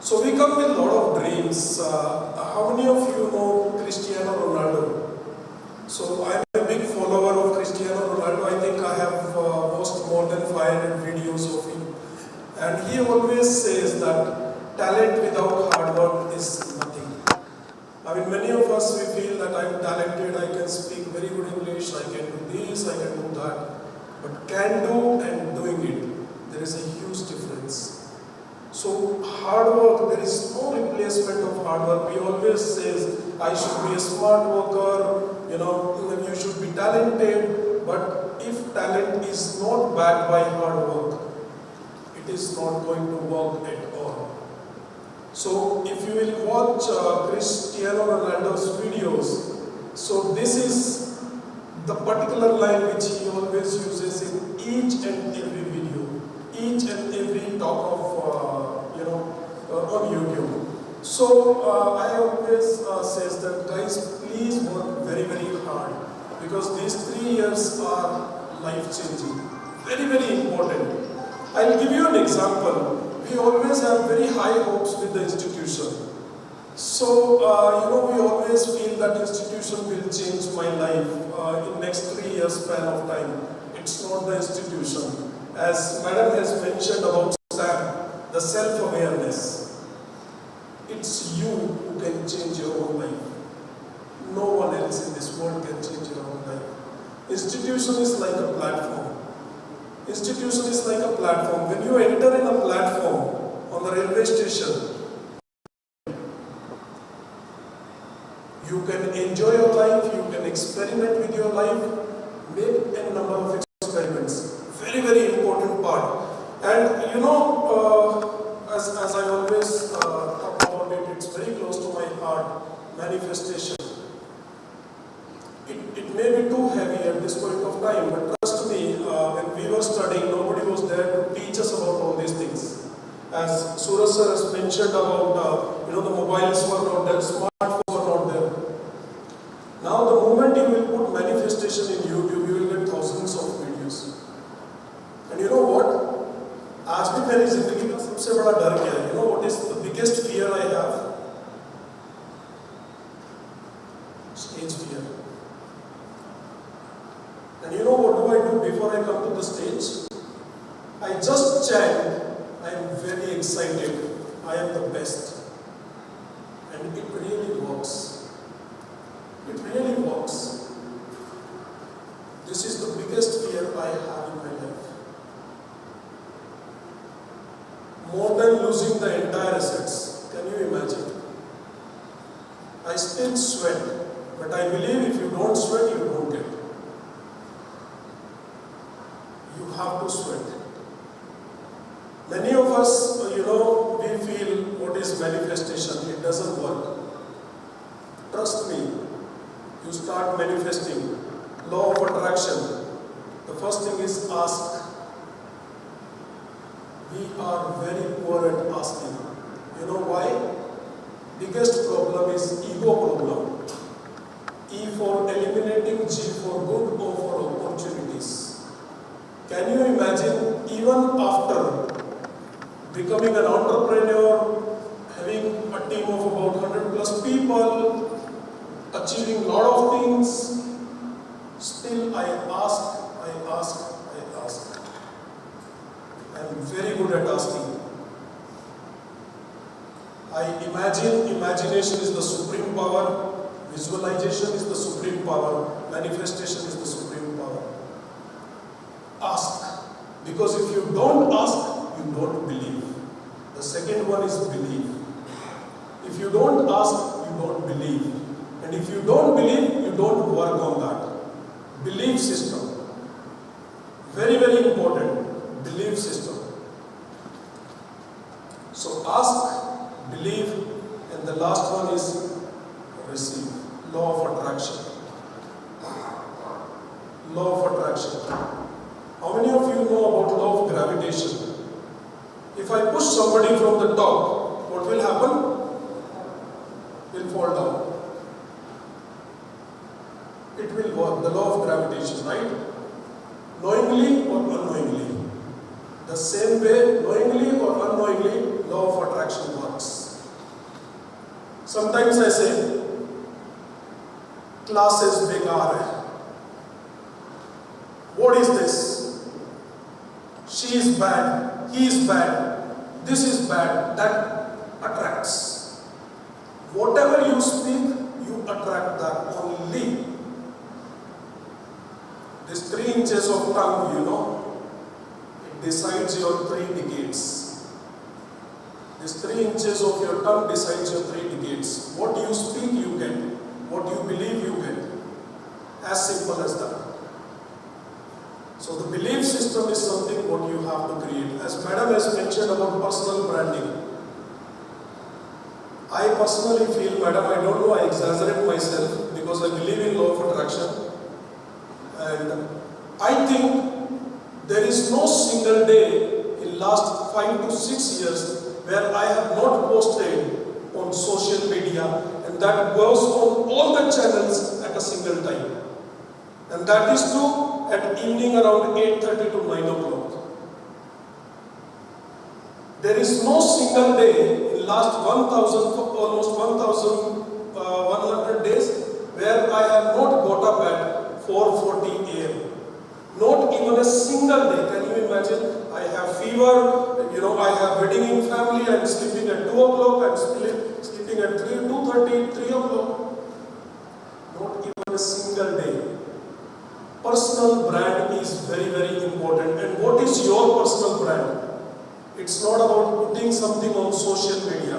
So we come with a lot of dreams. How many of you know Cristiano Ronaldo? So I am a big follower of Cristiano Ronaldo. I think I have watched more than 500 videos of him. And he always says that talent without hard work is nothing. I mean, many of us, we feel that I'm talented, I can speak very good English, I can do this, I can do that. But can do and doing it, there is a huge difference. So hard work, there is no replacement of hard work. We always say, I should be a smart worker, you should be talented. But if talent is not backed by hard work, it is not going to work at all. So if you will watch Cristiano Ronaldo's videos, so this is the particular line which he always uses in each and every video, each and every talk of, on YouTube. So I always says that guys, please work very, very hard, because these 3 years are life-changing Very, very important. I'll give you an example. We always have very high hopes with the institution. So, we always feel that institution will change my life in next 3 years span of time. It's not the institution. As Madam has mentioned about SAM, the self-awareness. It's you who can change your own life. No one else in this world can change your own life. Institution is like a platform. Institution is like a platform. When you enter in a platform on the railway station, you can enjoy your life, you can experiment with your life, make a number of experiments. Very, very important part. And as I always talk about it, it's very close to my heart, manifestation. It may be too heavy at this point of time, but trust me, when we were studying, nobody was there to teach us about all these things. As Suraj sir has mentioned about, the mobiles were not there, smartphones were not there. Now the moment you will put manifestation in YouTube, you will get thousands of videos. And you know what? आज भी मेरी जिंदगी का सबसे बड़ा डर क्या है? You know what is the biggest fear I have? Stage fear. And you know what do I do before I come to the stage? I just chant, I am very excited, I am the best. And it really works. It really works. This is the biggest fear I have in my life. More than losing the entire assets. Can you imagine? I still sweat, but I believe if you don't sweat, you don't get. You have to sweat. Many of us, we feel what is manifestation. It doesn't work. Trust me. You start manifesting. Law of attraction. The first thing is ask. We are very poor at asking. You know why? Biggest problem is ego problem. E for eliminating, G for good, O for opportunities. Can you imagine, even after becoming an entrepreneur, having a team of about 100 plus people, achieving a lot of things, still I ask. I am very good at asking. I imagine, imagination is the supreme power, visualization is the supreme power, manifestation is the supreme power. Ask. Because if you don't ask, you don't believe. The second one is believe. If you don't ask, you don't believe. And if you don't believe, you don't work on that. Belief system. Very, very important. Belief system. So ask, believe, and the last one is receive. Law of attraction. Law of attraction. How many of you know about law of gravitation? If I push somebody from the top, what will happen? Will fall down. It will work, the law of gravitation, right? Knowingly or unknowingly. The same way, knowingly or unknowingly, law of attraction works. Sometimes I say, classes bekar hai. What is this? She is bad, he is bad, this is bad, that attracts. Whatever you speak, you attract that only. This 3 inches of tongue, it decides your 3 decades. This 3 inches of your tongue decides your 3 decades. What you speak, you get. What you believe, you get. As simple as that. So the belief system is something what you have to create. As Madam has mentioned about personal branding. I personally feel, Madam, I don't know, I exaggerate myself because I believe in law of attraction. And I think there is no single day in last 5 to 6 years where I have not posted on social media, and that goes on all the channels at a single time. And that is to at evening around 8:30 to 9 o'clock. There is no single day in last 1,000, almost 1,100 days where I have not got up at 4:40 a.m. Not even a single day. Can you imagine? I have fever, I have wedding in family, I am sleeping at 2 o'clock, I am sleeping at 2:30, 3 o'clock. Not even a single day. Personal brand is very, very important. And what is your personal brand? It's not about putting something on social media.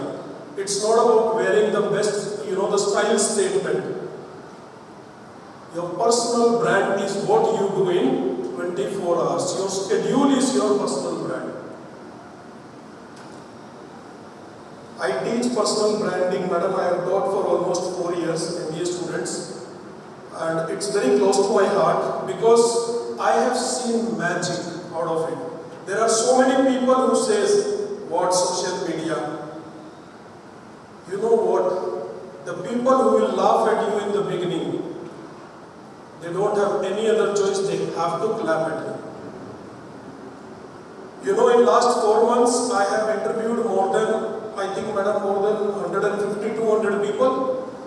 It's not about wearing the best, the style statement. Your personal brand is what you do in 24 hours. Your schedule is your personal brand. I teach personal branding, madam. I have taught for almost 4 years, MBA students. And it's very close to my heart because I have seen magic out of it. There are so many people who says, what social media? You know what? The people who will laugh at you in the beginning, they don't have any other choice, they have to clap at you. In last 4 months, I have interviewed more than 150, 200 people.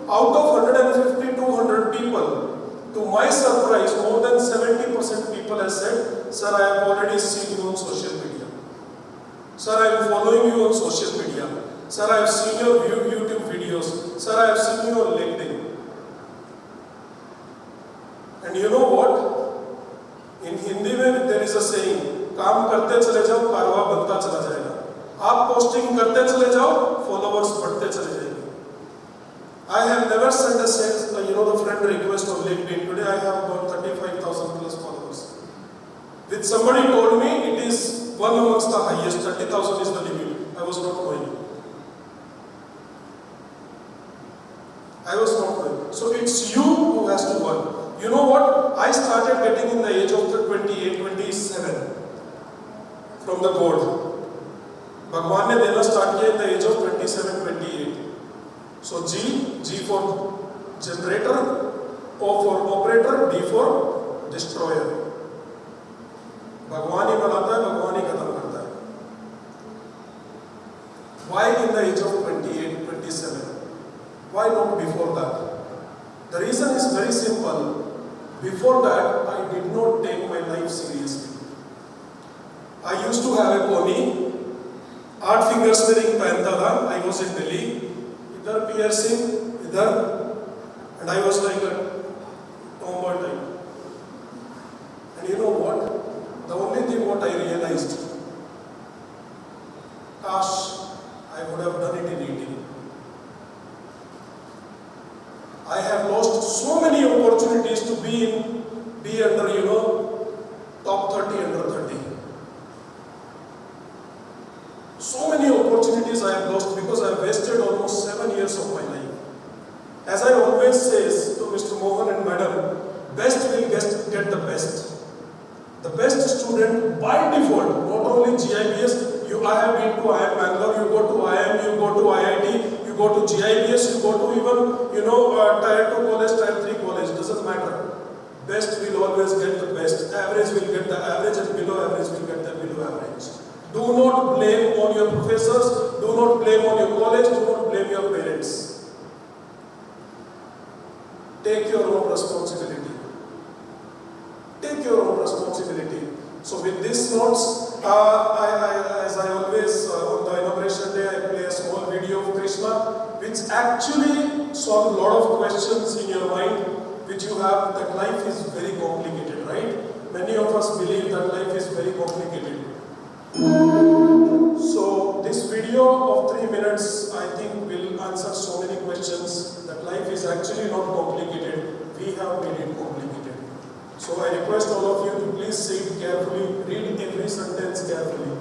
Out of 150, 200 people, to my surprise, more than 70% people have said, sir, I have already seen you on social media. Sir, I am following you on social media. Sir, I have seen your YouTube videos. Sir, I have seen you on LinkedIn. And you know what? In Hindi there is a saying, काम करते चले जाओ, कारवा बनता चला जाएगा. आप posting करते चले जाओ, followers बढ़ते चले जाएंगे. I have never sent a the friend request on LinkedIn. Today I have about 35,000 plus followers. With somebody told me it is one amongst the highest, 30,000 is the limit. I was not knowing. So it's you who has to work. You know what? I started getting in the age of 28, 27 from the God. Bhagwan ne dena start kiya in the age of 27, 28. So G for generator, O for operator, D for destroyer. Bhagwan ही बनाता है, भगवान ही खत्म करता है. Why in the age of 28, 27? Why not before that? The reason is very simple. Before that, I did not take my life seriously. I used to have a pony. 8 fingers में ring पहनता था. I was in Delhi. इधर piercing, इधर, and I was like a tomboy type. And you know what? The only thing what I realized, gosh, I would have done it in 18. I have lost so many opportunities to be under, top 30, under 30. So many opportunities I have lost because I have wasted almost 7 years of my life. As I always says to Mr. Mohan and Madam, best will get the best. The best student by default, not only GIBS, I have been to IIM Bangalore, you go to IIM, you go to IIT, you go to GIBS, you go to even, Tier 2 college, Tier 3 college, doesn't matter. Best will always get the best, average will get the average, and below average will get the below average. Do not blame on your professors, do not blame on your college, do not blame your parents. Take your own responsibility. Take your own responsibility. So with these notes, as I always, on the inauguration day, I play a small video of Krishna, which actually solves a lot of questions in your mind, which you have, that life is very complicated, right? Many of us believe that life is very complicated. So this video of 3 minutes, I think, will answer so many questions, that life is actually not complicated. We have made it complicated. So I request all of you to please sit carefully, read every sentence carefully.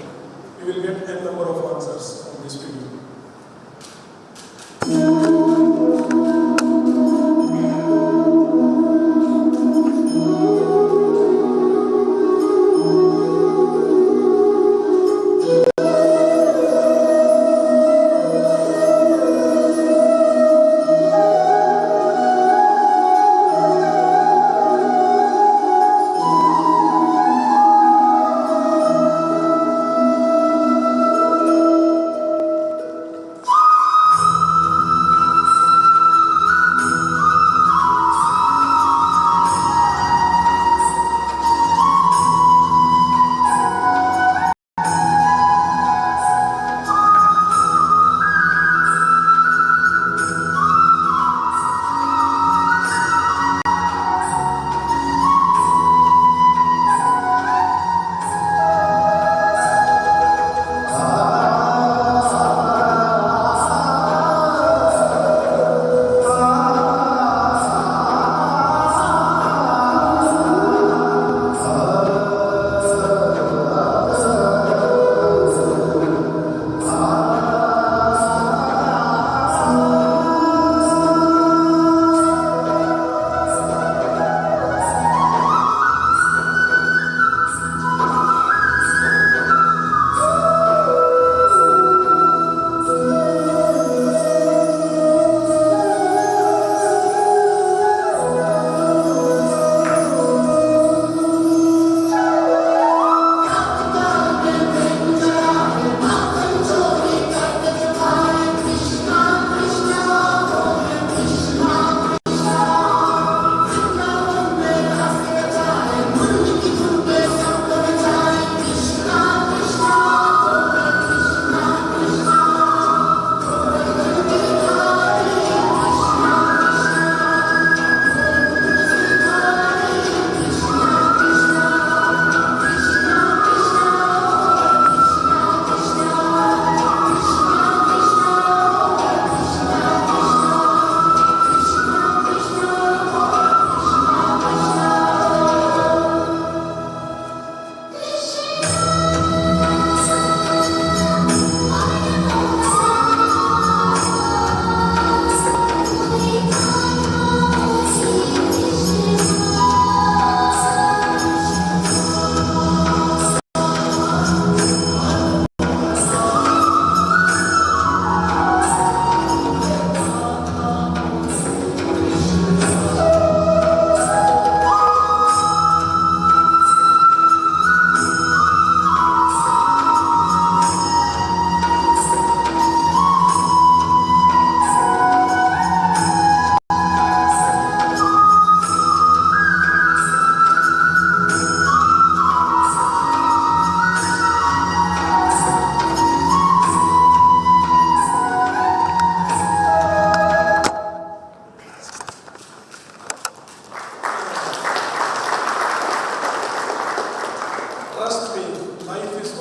You will get a number of answers on this video.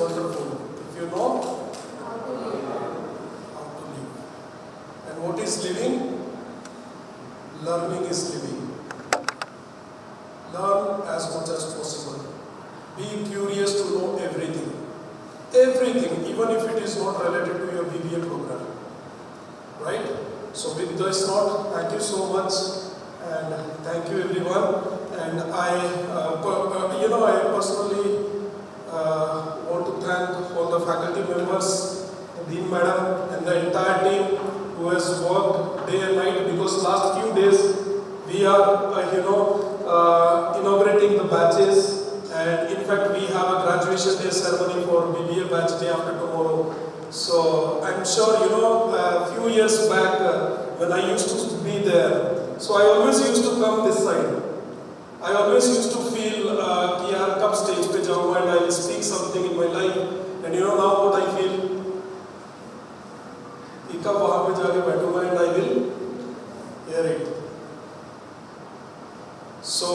wonderful. If you know how to live. And what is living? Learning is living. Learn as much as possible. Be curious to know everything. Everything, even if it is not related to your BBA program. Right? So with this note, thank you so much and thank you everyone. And I personally want to thank all the faculty members, Dean Madam and the entire team who has worked day and night, because last few days we are inaugurating the batches, and in fact we have a graduation day ceremony for BBA Batch day after tomorrow. So I'm sure a few years back when I used to be there, so I always used to come this side. I always used to feel कि यार कब stage पे जाऊँगा and I will speak something in my life, and now what I feel कि कब वहाँ पे जाके बैठूँगा and I will hear it. So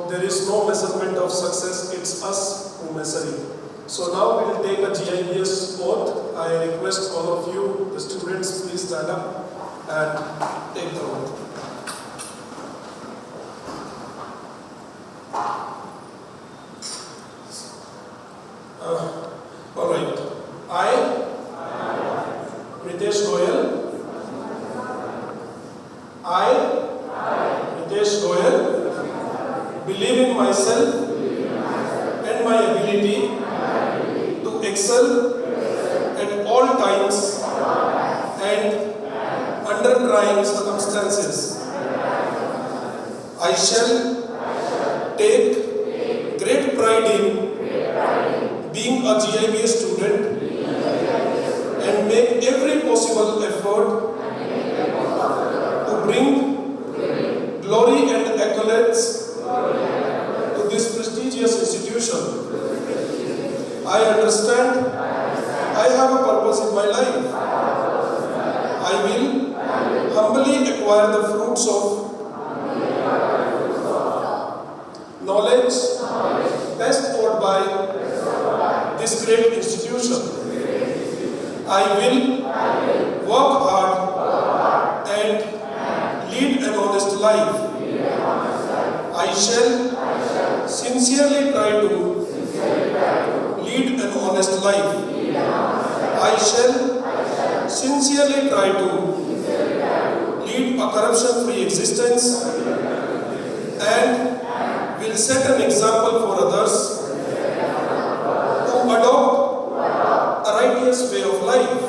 there is no measurement of success, it's us who measure it. So now we will take a GIBS oath. I request all of you, the students, please stand up and take the oath. All right. I, Ritesh Goyal, Ritesh Goyal, believe in myself and my ability to excel at all times and under trying circumstances. I shall take great pride in being a GIBS student and make every possible effort to bring glory and accolades to this prestigious institution. I understand I have a purpose in my life. I will humbly acquire the fruits of knowledge best taught by this great institution. I will work hard and lead an honest life. I shall sincerely try to lead an honest life. I shall sincerely try to lead a corruption-free existence and will set an example for others to adopt a righteous way of life.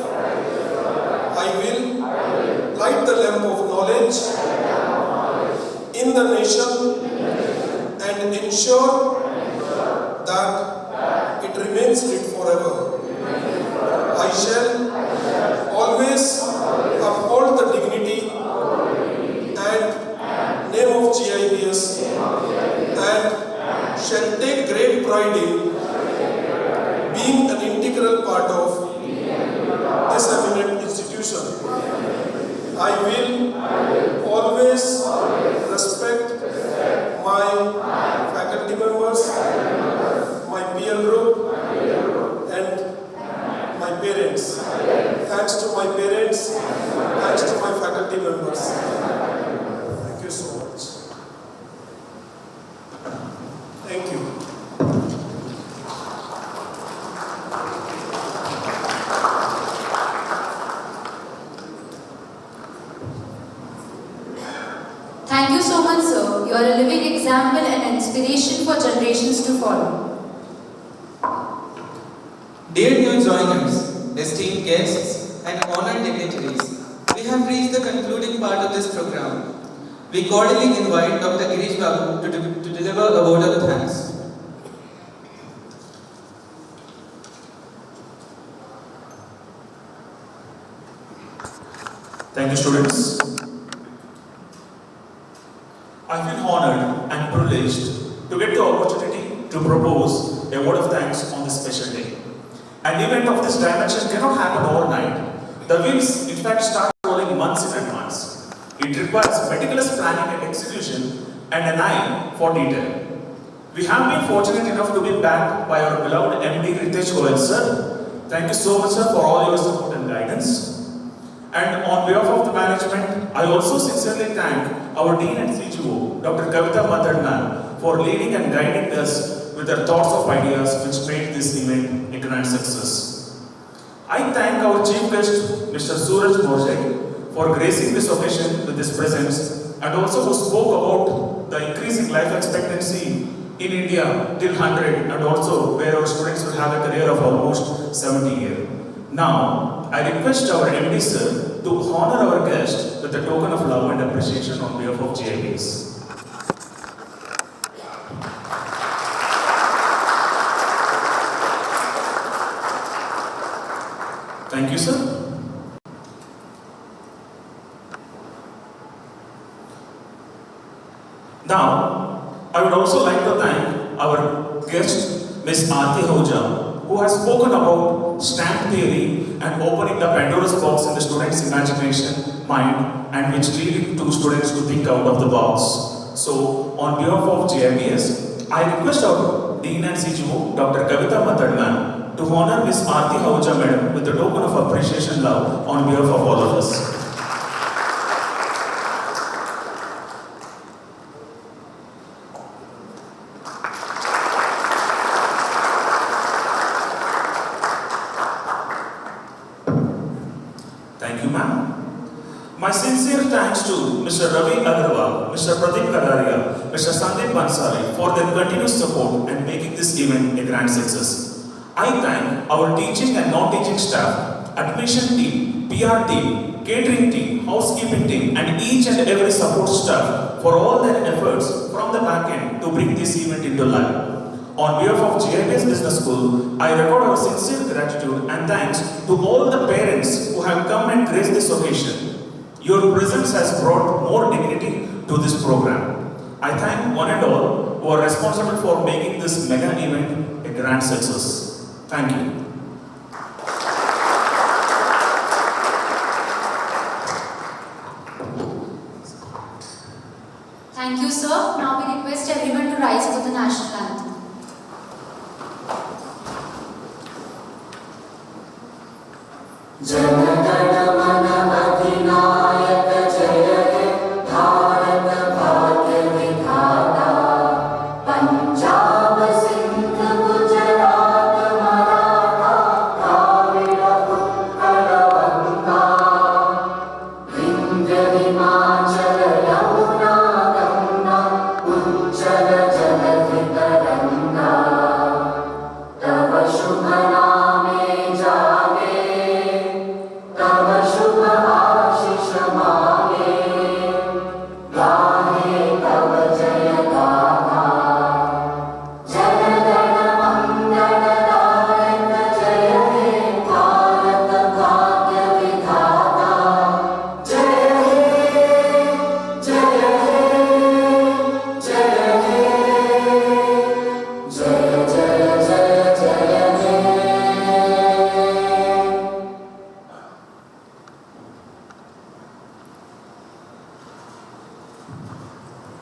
I will light the lamp of knowledge in the nation and ensure that it remains lit forever. I shall always uphold the dignity and name of GIBS and shall take great pride in being an integral part of this eminent institution. I will always respect my faculty members, my peer group, and my parents. Thanks to my parents, thanks to my faculty members. Thank you so much. Thank you. Thank you so much, sir. You are a living example and inspiration for generations to follow. Dear new joiners, esteemed guests, and honored dignitaries, we have reached the concluding part of this program. We cordially invite Dr. Girish Babu to deliver a vote of thanks. Thank you, students. I feel honored and privileged to get the opportunity to propose a word of thanks on this special day. An event of this dimension cannot happen overnight. The wheels, in fact, start rolling months in advance. It requires meticulous planning and execution and an eye for detail. We have been fortunate enough to be backed by our beloved MD Ritesh Goyal sir. Thank you so much, sir, for all your support and guidance. And on behalf of the management, I also sincerely thank our Dean and CGO, Dr. Kavita Mathurnan, for leading and guiding us with their thoughts of ideas which made this event a grand success. I thank our chief guest, Mr. Suraj, for gracing this occasion with his presence, and also who spoke about the increasing life expectancy in India till 100, and also where our students will have a career of almost 70 years. Now, I request our MD sir to honor our guest with a token of love and appreciation on behalf of GIBS. Thank you, sir. Now, I would also like to thank our guest, Ms. Aarti Ahuja, who has spoken about stamp theory and opening the Pandora's box in the students' imagination, mind, and which leading to students to think out of the box. So, on behalf of GIBS, I request our Dean and CGO, Dr. Kavita Mathurnan, to honor Ms. Aarti Ahuja Madam with a token of appreciation love on behalf of all of us. Thank you, ma'am. My sincere thanks to Mr. Ravi Agarwal, Mr. Pradeep Kadaria, Mr. Sandeep Bansali for their continuous support and making this event a grand success. I thank our teaching and non-teaching staff, admission team, PR team, catering team, housekeeping team, and each and every support staff for all their efforts from the back end to bring this event into life. On behalf of GIBS Business School, I record our sincere gratitude and thanks to all the parents who have come and graced this occasion. Your presence has brought more dignity to this program. I thank one and all who are responsible for making this mega event a grand success. Thank you. Thank you, sir. Now we request everyone to rise for the national anthem.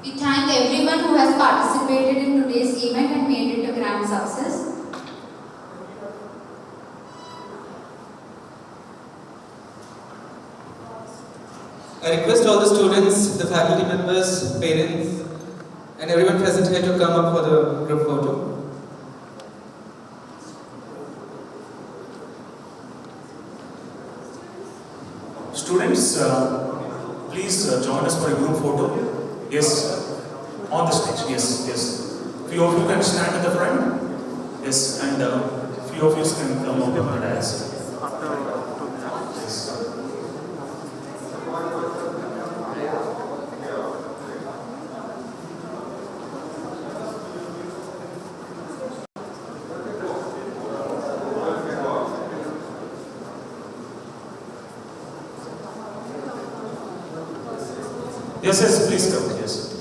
We thank everyone who has participated in today's event and made it a grand success. I request all the students, the faculty members, parents, and everyone present here to come up for the group photo. Students, please join us for a group photo. Yes, on the stage. Yes. Few of you can stand at the front. Yes, and few of you can come up on the dais. Yes, please come. Yes.